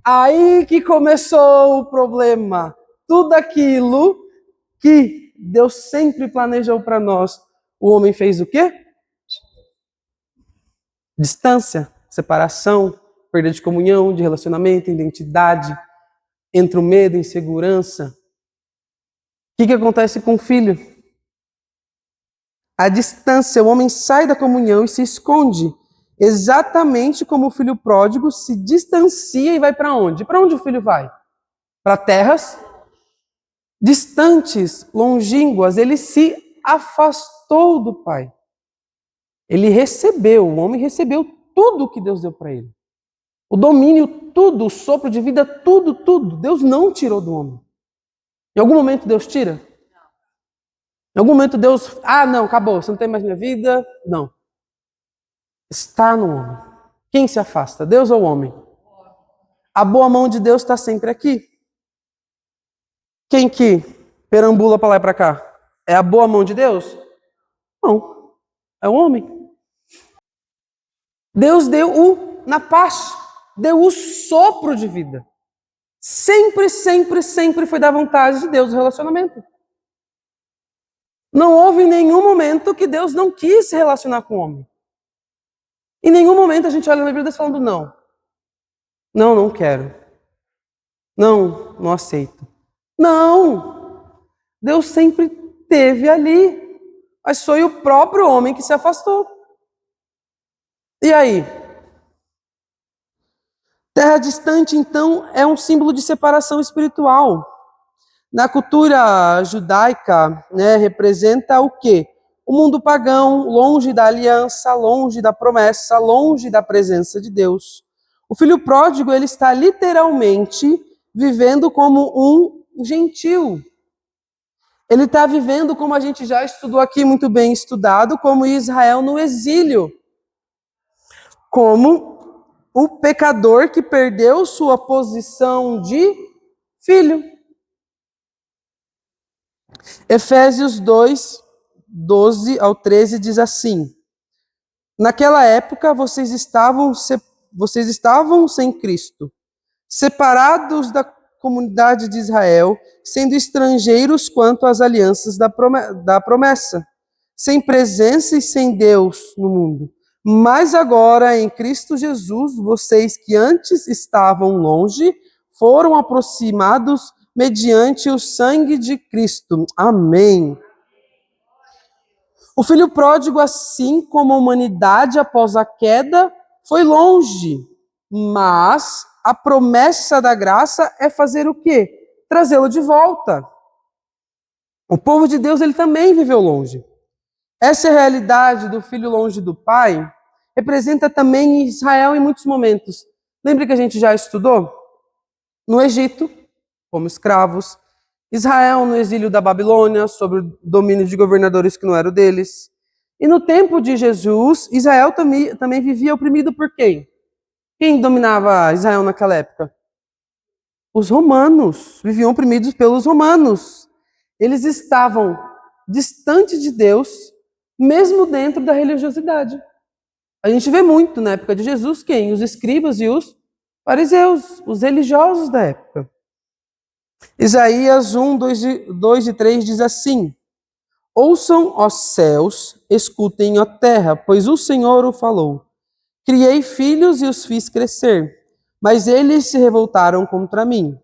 aí que começou o problema. Tudo aquilo que Deus sempre planejou para nós, o homem fez o quê? Distância, separação, perda de comunhão, de relacionamento, identidade, entra o medo, insegurança. O que acontece com o filho? A distância, o homem sai da comunhão e se esconde. Exatamente como o filho pródigo se distancia e vai para onde? Para onde o filho vai? Para terras distantes, longínquas. Ele se afastou do pai. Ele recebeu, o homem recebeu tudo que Deus deu para ele. O domínio, tudo, o sopro de vida, tudo, tudo. Deus não tirou do homem. Em algum momento Deus tira? Em algum momento Deus, não, acabou, você não tem mais minha vida? Não. Está no homem. Quem se afasta, Deus ou o homem? A boa mão de Deus está sempre aqui. Quem que perambula para lá e para cá? É a boa mão de Deus? Não, é o homem. Deus deu na paz, deu o sopro de vida. Sempre, sempre, sempre foi da vontade de Deus o relacionamento. Não houve nenhum momento que Deus não quis se relacionar com o homem. Em nenhum momento a gente olha na Bíblia falando não. Não, não quero. Não, não aceito. Não! Deus sempre esteve ali. Mas foi o próprio homem que se afastou. E aí? Terra distante, então, é um símbolo de separação espiritual. Na cultura judaica, representa o quê? O mundo pagão, longe da aliança, longe da promessa, longe da presença de Deus. O filho pródigo, ele está literalmente vivendo como um gentil. Ele está vivendo, como a gente já estudou aqui, muito bem estudado, como Israel no exílio. Como o pecador que perdeu sua posição de filho. Efésios 2, 12 ao 13 diz assim: naquela época vocês estavam sem Cristo, separados da comunidade de Israel, sendo estrangeiros quanto às alianças da promessa, sem presença e sem Deus no mundo. Mas agora, em Cristo Jesus, vocês que antes estavam longe, foram aproximados mediante o sangue de Cristo. Amém. O filho pródigo, assim como a humanidade após a queda, foi longe, mas a promessa da graça é fazer o quê? Trazê-lo de volta. O povo de Deus, ele também viveu longe. Essa realidade do filho longe do pai representa também Israel em muitos momentos. Lembra que a gente já estudou? No Egito, como escravos. Israel no exílio da Babilônia, sob o domínio de governadores que não eram deles. E no tempo de Jesus, Israel também vivia oprimido por quem? Quem dominava Israel naquela época? Os romanos. Viviam oprimidos pelos romanos. Eles estavam distantes de Deus, mesmo dentro da religiosidade. A gente vê muito na época de Jesus quem? Os escribas e os fariseus, os religiosos da época. Isaías 1, 2 e 3 diz assim: ouçam, ó céus, escutem, ó terra, pois o Senhor o falou. Criei filhos e os fiz crescer, mas eles se revoltaram contra mim.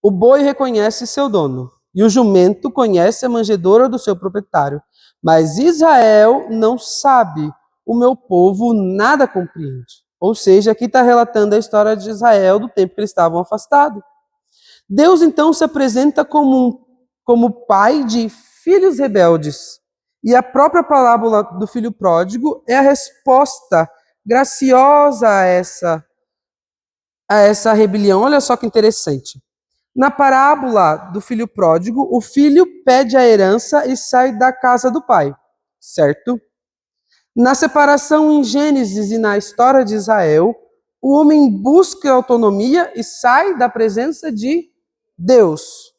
O boi reconhece seu dono, e o jumento conhece a manjedoura do seu proprietário. Mas Israel não sabe, o meu povo nada compreende. Ou seja, aqui está relatando a história de Israel do tempo que eles estavam afastados. Deus então se apresenta como pai de filhos rebeldes. E a própria parábola do filho pródigo é a resposta graciosa a essa rebelião. Olha só que interessante. Na parábola do filho pródigo, o filho pede a herança e sai da casa do pai, certo? Na separação em Gênesis e na história de Israel, o homem busca autonomia e sai da presença de Deus.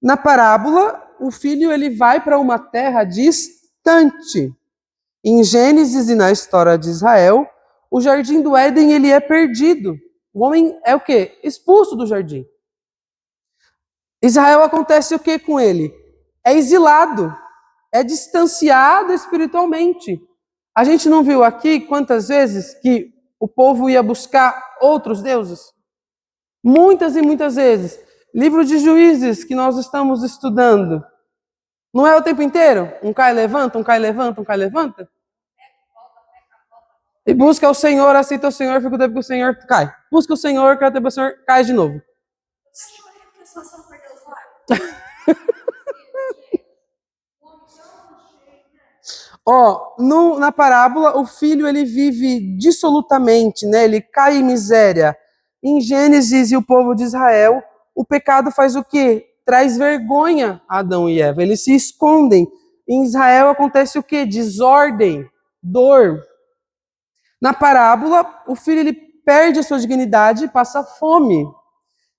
Na parábola, o filho ele vai para uma terra distante. Em Gênesis e na história de Israel, o jardim do Éden ele é perdido. O homem é o quê? Expulso do jardim. Israel acontece o que com ele? É exilado, é distanciado espiritualmente. A gente não viu aqui quantas vezes que o povo ia buscar outros deuses? Muitas e muitas vezes. Livro de Juízes que nós estamos estudando. Não é o tempo inteiro? Um cai, levanta, um cai, levanta, um cai, levanta? E busca o Senhor, aceita o Senhor, fica o tempo que o Senhor cai. Busca o Senhor, quer o tempo que o Senhor cai de novo. Na parábola, o filho ele vive dissolutamente, né? Ele cai em miséria. Em Gênesis e o povo de Israel, o pecado faz o quê? Traz vergonha a Adão e Eva. Eles se escondem. Em Israel acontece o quê? Desordem, dor. Na parábola, o filho ele perde a sua dignidade e passa fome.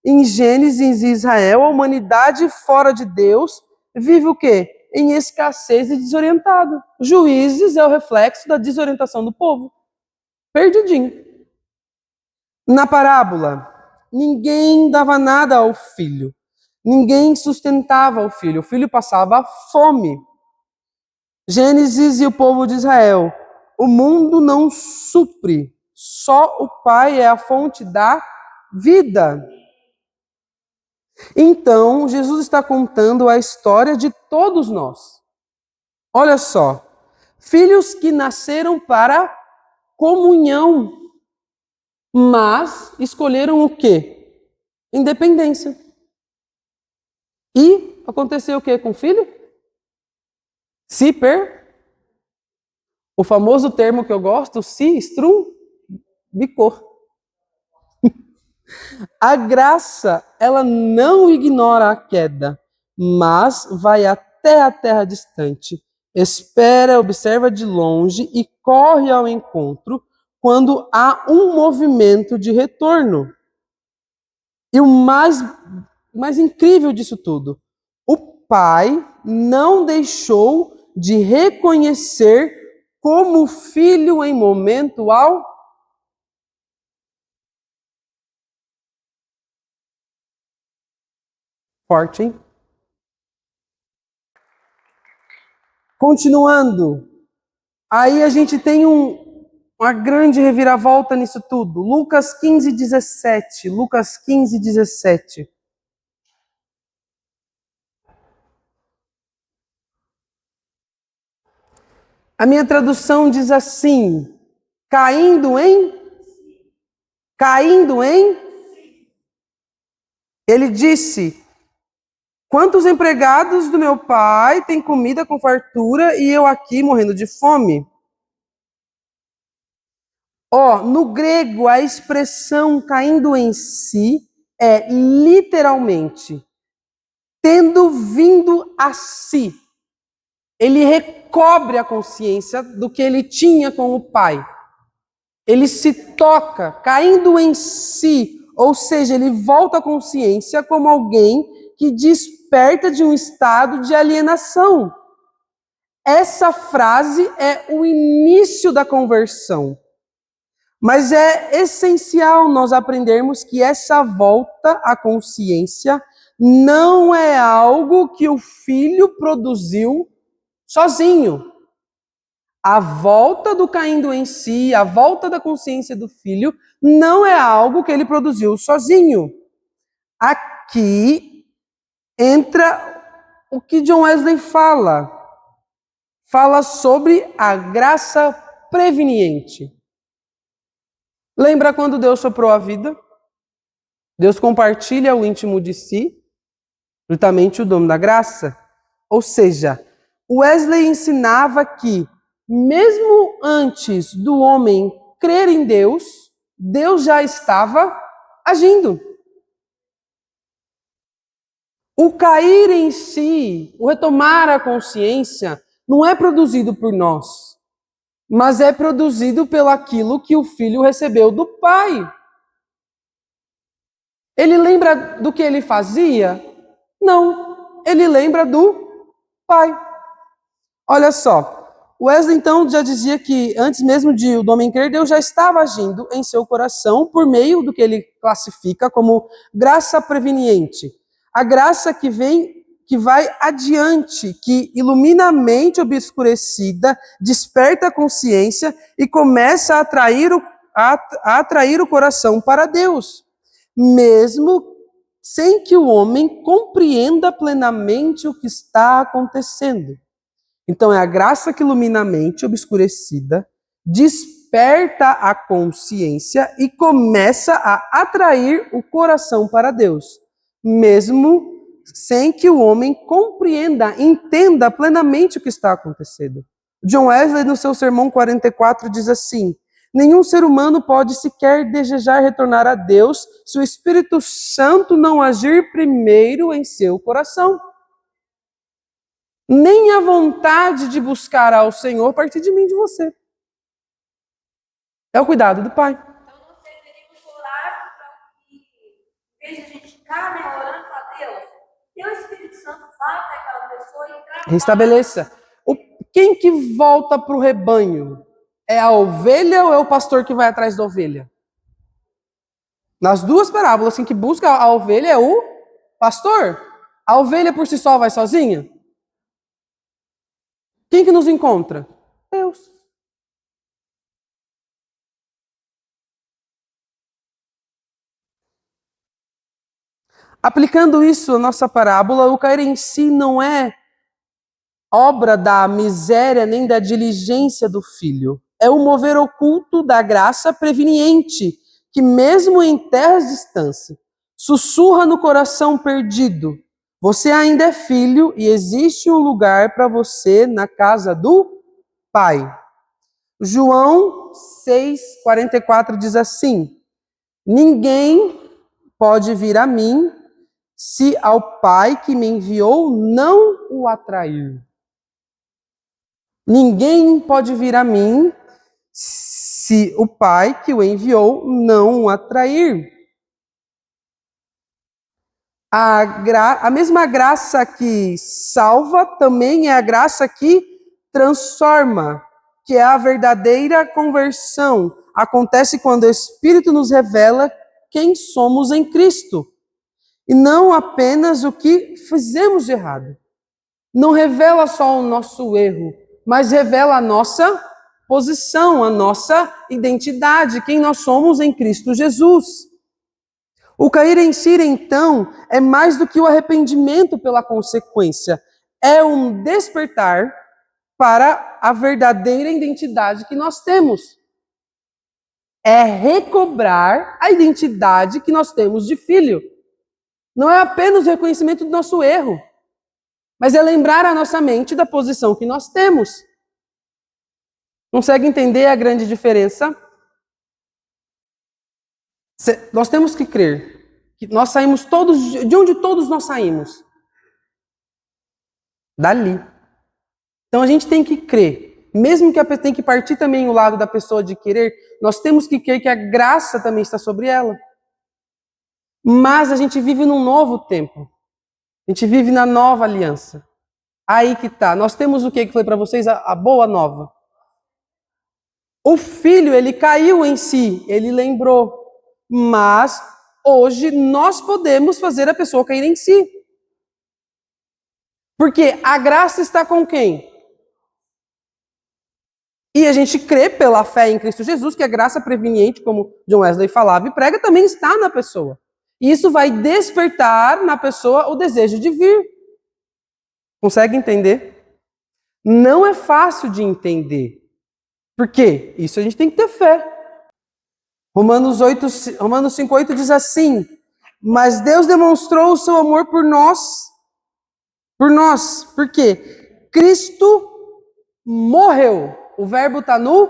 Em Gênesis e Israel, a humanidade fora de Deus vive o quê? Em escassez e desorientado. Juízes é o reflexo da desorientação do povo. Perdidinho. Na parábola, ninguém dava nada ao filho. Ninguém sustentava o filho. O filho passava fome. Gênesis e o povo de Israel. O mundo não supre. Só o Pai é a fonte da vida. Então, Jesus está contando a história de todos nós. Olha só, filhos que nasceram para comunhão, mas escolheram o quê? Independência. E aconteceu o quê com o filho? O famoso termo que eu gosto, se estrumbicou. A graça, ela não ignora a queda, mas vai até a terra distante, espera, observa de longe e corre ao encontro quando há um movimento de retorno. E o mais incrível disso tudo, o pai não deixou de reconhecer como filho em momento ao forte, hein? Continuando, aí a gente tem uma grande reviravolta nisso tudo. Lucas 15, 17. Lucas 15, 17. A minha tradução diz assim: caindo em. Ele disse: quantos empregados do meu pai têm comida com fartura e eu aqui morrendo de fome? No grego, a expressão caindo em si é literalmente tendo vindo a si. Ele recobre a consciência do que ele tinha com o pai. Ele se toca, caindo em si, ou seja, ele volta à consciência como alguém que desperta de um estado de alienação. Essa frase é o início da conversão. Mas é essencial nós aprendermos que essa volta à consciência não é algo que o filho produziu sozinho. A volta do caindo em si, a volta da consciência do filho, não é algo que ele produziu sozinho. Aqui entra o que John Wesley fala. Fala sobre a graça preveniente. Lembra quando Deus soprou a vida? Deus compartilha o íntimo de si, justamente o dom da graça. Ou seja, Wesley ensinava que, mesmo antes do homem crer em Deus, Deus já estava agindo. O cair em si, o retomar a consciência, não é produzido por nós. mas é produzido pelaquilo que o filho recebeu do pai. Ele lembra do que ele fazia? Não, ele lembra do pai. Olha só, Wesley então já dizia que antes mesmo de o homem crer, Deus já estava agindo em seu coração por meio do que ele classifica como graça preveniente. A graça que vai adiante, que ilumina a mente obscurecida, desperta a consciência e começa a atrair o coração para Deus, mesmo sem que o homem compreenda plenamente o que está acontecendo. Então é a graça que ilumina a mente obscurecida, desperta a consciência e começa a atrair o coração para Deus, mesmo sem que o homem compreenda, entenda plenamente o que está acontecendo. John Wesley, no seu sermão 44, diz assim: nenhum ser humano pode sequer desejar retornar a Deus se o Espírito Santo não agir primeiro em seu coração. Nem a vontade de buscar ao Senhor partir de mim e de você. É o cuidado do Pai. Então nós deveríamos orar para que, em vez de a gente ficar orando para Deus, teu Espírito Santo vai para aquela pessoa e trabalha. Restabeleça. Quem que volta para o rebanho? É a ovelha ou é o pastor que vai atrás da ovelha? Nas duas parábolas, quem que busca a ovelha é o pastor. A ovelha por si só vai sozinha? Quem que nos encontra? Deus. Aplicando isso à nossa parábola, o cair em si não é obra da miséria nem da diligência do filho. É o mover oculto da graça preveniente, que mesmo em terras distantes, sussurra no coração perdido: você ainda é filho e existe um lugar para você na casa do Pai. João 6,44 diz assim: ninguém pode vir a mim se ao Pai que me enviou não o atrair. Ninguém pode vir a mim se o Pai que o enviou não o atrair. A mesma graça que salva também é a graça que transforma, que é a verdadeira conversão. Acontece quando o Espírito nos revela quem somos em Cristo. E não apenas o que fizemos de errado. Não revela só o nosso erro, mas revela a nossa posição, a nossa identidade, quem nós somos em Cristo Jesus. O cair em si, então, é mais do que o arrependimento pela consequência. É um despertar para a verdadeira identidade que nós temos. É recobrar a identidade que nós temos de filho. Não é apenas o reconhecimento do nosso erro, mas é lembrar a nossa mente da posição que nós temos. Consegue entender a grande diferença? Nós temos que crer que nós saímos todos, de onde todos nós saímos? Dali. Então a gente tem que crer, mesmo que a pessoa tem que partir também o lado da pessoa de querer, nós temos que crer que a graça também está sobre ela. Mas a gente vive num novo tempo. A gente vive na nova aliança. Aí que tá. Nós temos o que falei para vocês? A boa nova. O filho, ele caiu em si, ele lembrou. Mas hoje nós podemos fazer a pessoa cair em si. Porque a graça está com quem? E a gente crê pela fé em Cristo Jesus que a graça preveniente, como John Wesley falava e prega, também está na pessoa. E isso vai despertar na pessoa o desejo de vir. Consegue entender? Não é fácil de entender. Por quê? Isso a gente tem que ter fé. Romanos 5,8 diz assim: mas Deus demonstrou o seu amor por nós. Por quê? Cristo morreu. O verbo está no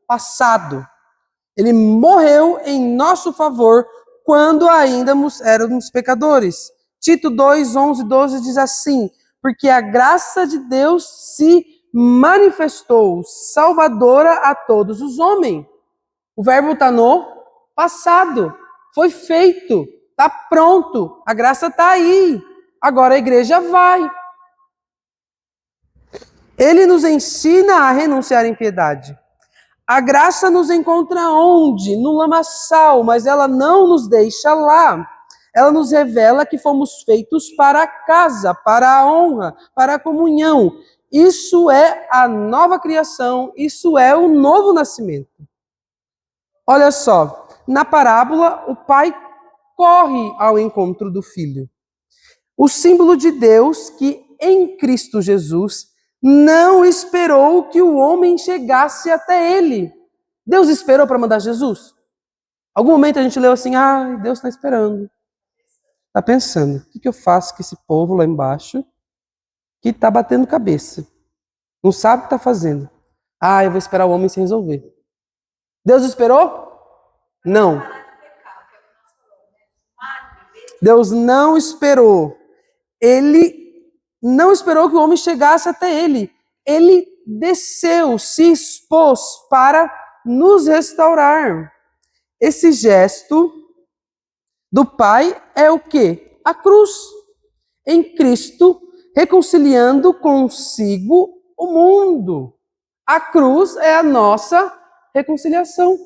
passado. Ele morreu em nosso favor quando ainda éramos pecadores. Tito 2, 11, 12 diz assim: porque a graça de Deus se manifestou salvadora a todos os homens. O verbo está no passado. Foi feito. Está pronto. A graça está aí. Agora a igreja vai. Ele nos ensina a renunciar à impiedade. A graça nos encontra onde? No lamaçal, mas ela não nos deixa lá. Ela nos revela que fomos feitos para a casa, para a honra, para a comunhão. Isso é a nova criação, isso é o novo nascimento. Olha só, na parábola, o pai corre ao encontro do filho. O símbolo de Deus que em Cristo Jesus não esperou que o homem chegasse até ele. Deus esperou para mandar Jesus? Algum momento a gente leu assim, Deus está esperando. Está pensando, o que eu faço com esse povo lá embaixo que está batendo cabeça? Não sabe o que está fazendo. Eu vou esperar o homem se resolver. Deus esperou? Não. Deus não esperou. Ele não esperou que o homem chegasse até ele. Ele desceu, se expôs para nos restaurar. Esse gesto do Pai é o quê? A cruz. Em Cristo, reconciliando consigo o mundo. A cruz é a nossa reconciliação.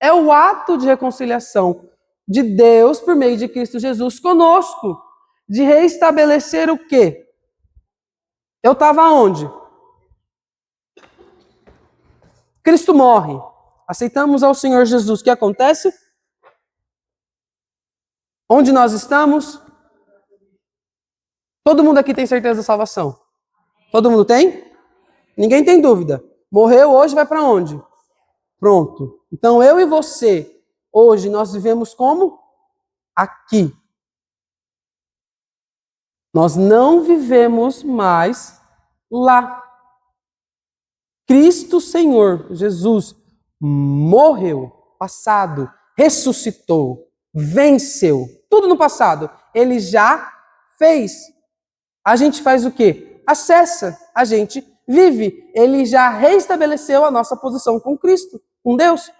É o ato de reconciliação de Deus por meio de Cristo Jesus conosco. De reestabelecer o quê? Eu estava onde? Cristo morre. Aceitamos ao Senhor Jesus. O que acontece? Onde nós estamos? Todo mundo aqui tem certeza da salvação? Todo mundo tem? Ninguém tem dúvida. Morreu hoje, vai para onde? Pronto. Então eu e você, hoje nós vivemos como? Aqui. Nós não vivemos mais lá. Cristo Senhor, Jesus, morreu, passado, ressuscitou, venceu. Tudo no passado. Ele já fez. A gente faz o quê? Acessa. A gente vive. Ele já reestabeleceu a nossa posição com Cristo, com Deus.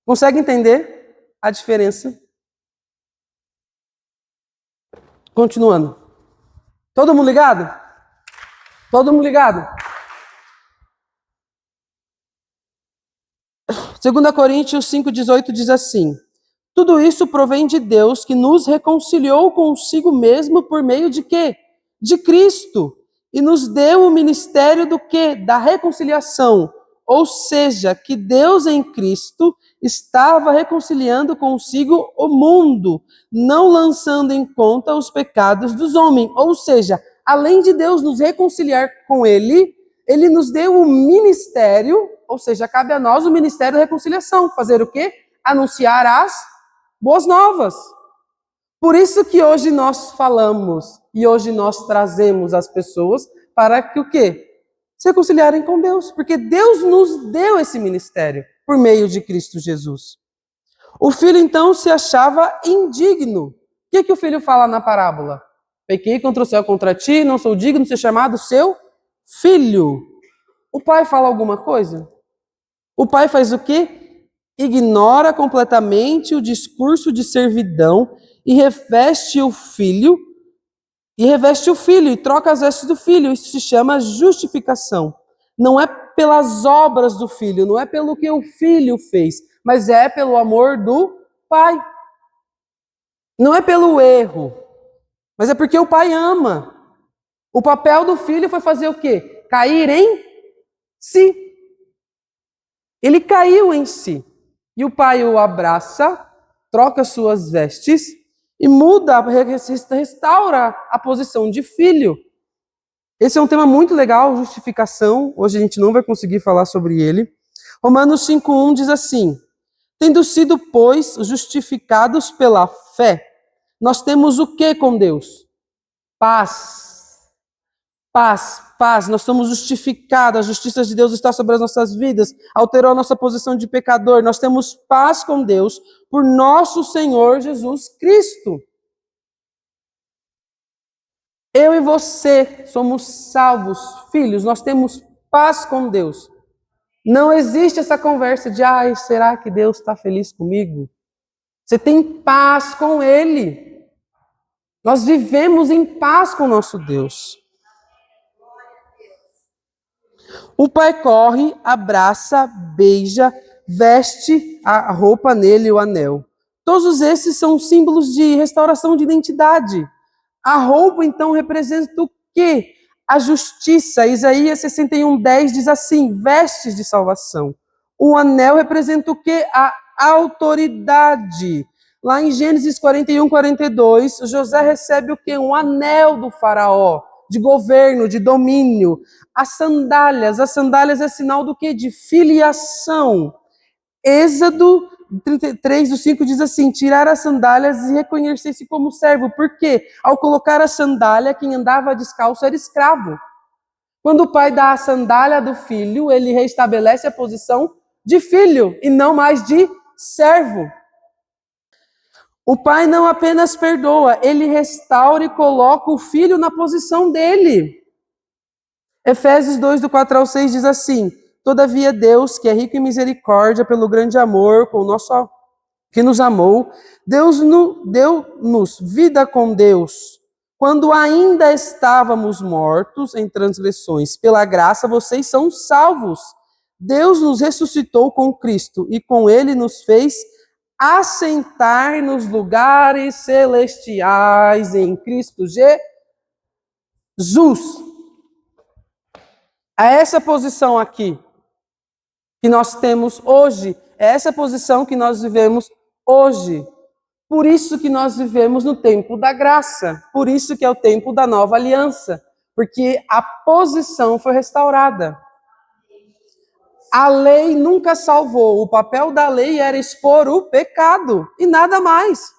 Consegue entender a diferença? Continuando. Todo mundo ligado? Todo mundo ligado? 2 Coríntios 5,18 diz assim: tudo isso provém de Deus que nos reconciliou consigo mesmo por meio de quê? De Cristo. E nos deu o ministério do quê? Da reconciliação. Ou seja, que Deus em Cristo estava reconciliando consigo o mundo, não lançando em conta os pecados dos homens. Ou seja, além de Deus nos reconciliar com Ele, Ele nos deu o ministério, ou seja, cabe a nós o ministério da reconciliação. Fazer o quê? Anunciar as boas novas. Por isso que hoje nós falamos e hoje nós trazemos as pessoas para que o quê? Se reconciliarem com Deus, porque Deus nos deu esse ministério por meio de Cristo Jesus. O filho então se achava indigno. O que o filho fala na parábola? Pequei contra o céu, contra ti, não sou digno de ser chamado seu filho. O pai fala alguma coisa? O pai faz o quê? Ignora completamente o discurso de servidão e reveste o filho e troca as vestes do filho. Isso se chama justificação. Não é pelas obras do filho, não é pelo que o filho fez, mas é pelo amor do pai. Não é pelo erro, mas é porque o pai ama. O papel do filho foi fazer o quê? Cair em si. Ele caiu em si. E o pai o abraça, troca suas vestes e muda, restaura a posição de filho. Esse é um tema muito legal, justificação. Hoje a gente não vai conseguir falar sobre ele. Romanos 5,1 diz assim: tendo sido, pois, justificados pela fé, nós temos o que com Deus? Paz. Paz, nós somos justificados, a justiça de Deus está sobre as nossas vidas, alterou a nossa posição de pecador, nós temos paz com Deus por nosso Senhor Jesus Cristo. Eu e você somos salvos, filhos, nós temos paz com Deus. Não existe essa conversa de, ai, será que Deus está feliz comigo? Você tem paz com Ele. Nós vivemos em paz com o nosso Deus. O pai corre, abraça, beija, veste a roupa nele e o anel. Todos esses são símbolos de restauração de identidade. A roupa, então, representa o quê? A justiça. Isaías 61:10 diz assim, vestes de salvação. O anel representa o quê? A autoridade. Lá em Gênesis 41:42, José recebe o quê? Um anel do faraó, de governo, de domínio. As sandálias é sinal do quê? De filiação. Êxodo 33:5 diz assim, tirar as sandálias e reconhecer-se como servo. Por quê? Ao colocar a sandália, quem andava descalço era escravo. Quando o pai dá a sandália do filho, ele restabelece a posição de filho e não mais de servo. O pai não apenas perdoa, ele restaura e coloca o filho na posição dele. Efésios 2:4-6 diz assim, todavia Deus, que é rico em misericórdia, pelo grande amor que nos amou, Deus deu-nos vida com Deus. Quando ainda estávamos mortos em transgressões, pela graça vocês são salvos. Deus nos ressuscitou com Cristo e com Ele nos fez assentar nos lugares celestiais em Cristo Jesus. É essa posição aqui que nós temos hoje, é essa posição que nós vivemos hoje. Por isso que nós vivemos no tempo da graça, por isso que é o tempo da nova aliança, porque a posição foi restaurada. A lei nunca salvou, o papel da lei era expor o pecado e nada mais.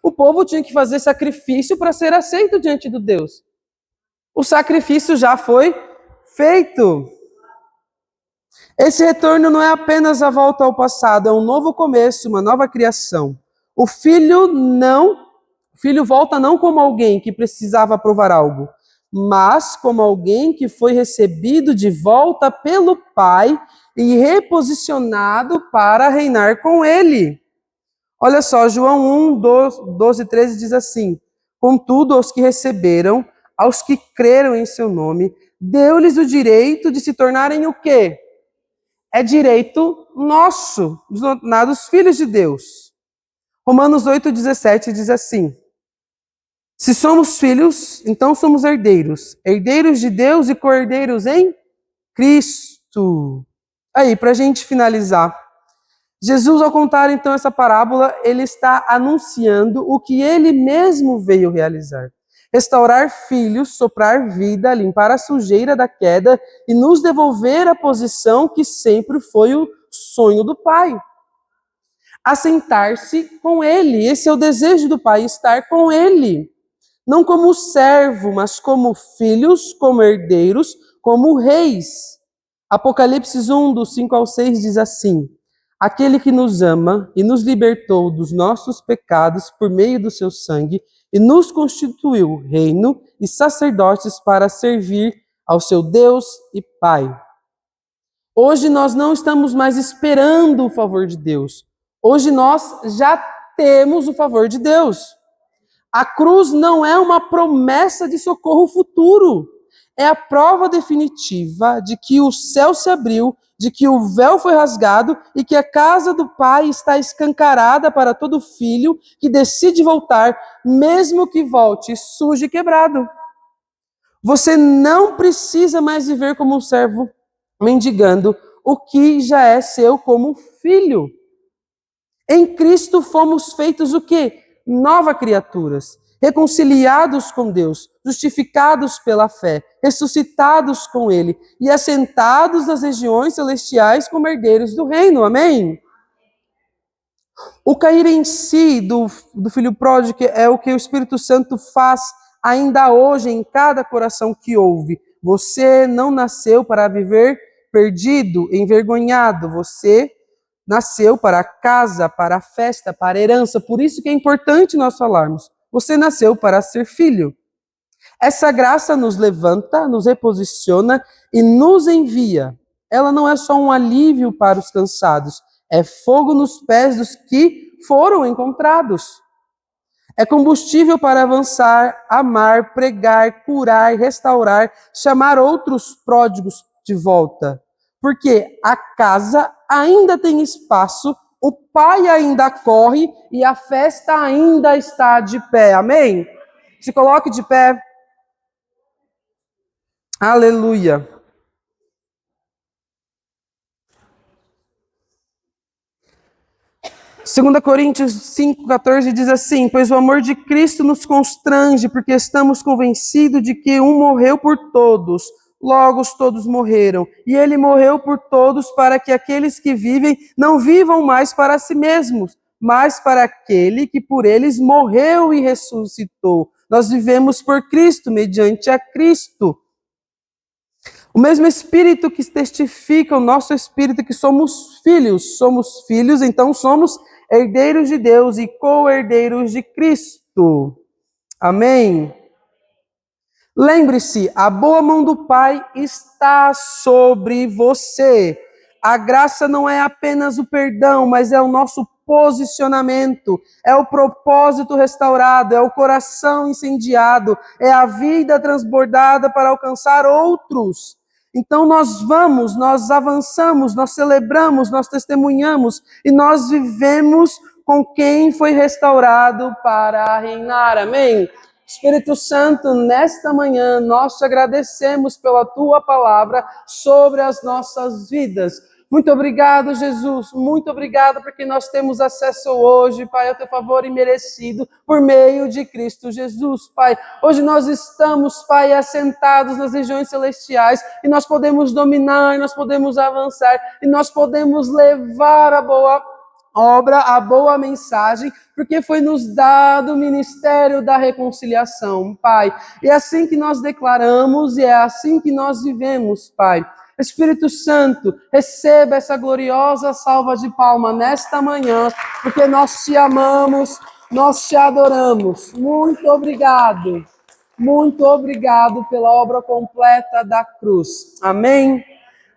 O povo tinha que fazer sacrifício para ser aceito diante de Deus. O sacrifício já foi feito. Esse retorno não é apenas a volta ao passado, é um novo começo, uma nova criação. O filho volta não como alguém que precisava provar algo, mas como alguém que foi recebido de volta pelo Pai e reposicionado para reinar com ele. Olha só, João 1:12-13 diz assim, contudo, aos que receberam, aos que creram em seu nome, deu-lhes o direito de se tornarem o quê? É direito nosso, dos filhos de Deus. Romanos 8:17 diz assim, se somos filhos, então somos herdeiros, herdeiros de Deus e co-herdeiros em Cristo. Aí, para a gente finalizar, Jesus, ao contar então essa parábola, ele está anunciando o que ele mesmo veio realizar. Restaurar filhos, soprar vida, limpar a sujeira da queda e nos devolver a posição que sempre foi o sonho do Pai. Assentar-se com Ele, esse é o desejo do Pai, estar com Ele. Não como servo, mas como filhos, como herdeiros, como reis. Apocalipse 1:5-6 diz assim, aquele que nos ama e nos libertou dos nossos pecados por meio do seu sangue e nos constituiu reino e sacerdotes para servir ao seu Deus e Pai. Hoje nós não estamos mais esperando o favor de Deus. Hoje nós já temos o favor de Deus. A cruz não é uma promessa de socorro futuro. É a prova definitiva de que o céu se abriu, de que o véu foi rasgado e que a casa do Pai está escancarada para todo filho que decide voltar, mesmo que volte sujo e quebrado. Você não precisa mais viver como um servo mendigando o que já é seu como filho. Em Cristo fomos feitos o quê? Nova criaturas, reconciliados com Deus, justificados pela fé, ressuscitados com Ele e assentados nas regiões celestiais como herdeiros do reino. Amém? O cair em si do filho pródigo é o que o Espírito Santo faz ainda hoje em cada coração que ouve. Você não nasceu para viver perdido, envergonhado. Você nasceu para a casa, para a festa, para a herança. Por isso que é importante nós falarmos. Você nasceu para ser filho. Essa graça nos levanta, nos reposiciona e nos envia. Ela não é só um alívio para os cansados, é fogo nos pés dos que foram encontrados. É combustível para avançar, amar, pregar, curar, restaurar, chamar outros pródigos de volta. Porque a casa ainda tem espaço, o pai ainda corre e a festa ainda está de pé. Amém? Se coloque de pé. Aleluia. Segunda Coríntios 5,14 diz assim: pois o amor de Cristo nos constrange, porque estamos convencidos de que um morreu por todos, logo todos morreram. E ele morreu por todos para que aqueles que vivem não vivam mais para si mesmos, mas para aquele que por eles morreu e ressuscitou. Nós vivemos por Cristo, mediante a Cristo. O mesmo Espírito que testifica o nosso Espírito que somos filhos, então somos herdeiros de Deus e co-herdeiros de Cristo. Amém? Lembre-se, a boa mão do Pai está sobre você. A graça não é apenas o perdão, mas é o nosso posicionamento, é o propósito restaurado, é o coração incendiado, é a vida transbordada para alcançar outros. Então nós vamos, nós avançamos, nós celebramos, nós testemunhamos e nós vivemos com quem foi restaurado para reinar. Amém? Espírito Santo, nesta manhã nós te agradecemos pela tua palavra sobre as nossas vidas. Muito obrigado, Jesus. Muito obrigado porque nós temos acesso hoje, Pai, ao teu favor imerecido por meio de Cristo Jesus, Pai. Hoje nós estamos, Pai, assentados nas regiões celestiais e nós podemos dominar, nós podemos avançar e nós podemos levar a boa obra, a boa mensagem, porque foi nos dado o ministério da reconciliação, Pai. E é assim que nós declaramos e é assim que nós vivemos, Pai. Espírito Santo, receba essa gloriosa salva de palma nesta manhã, porque nós te amamos, nós te adoramos. Muito obrigado pela obra completa da cruz. Amém?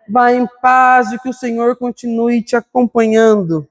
Vá em paz e que o Senhor continue te acompanhando.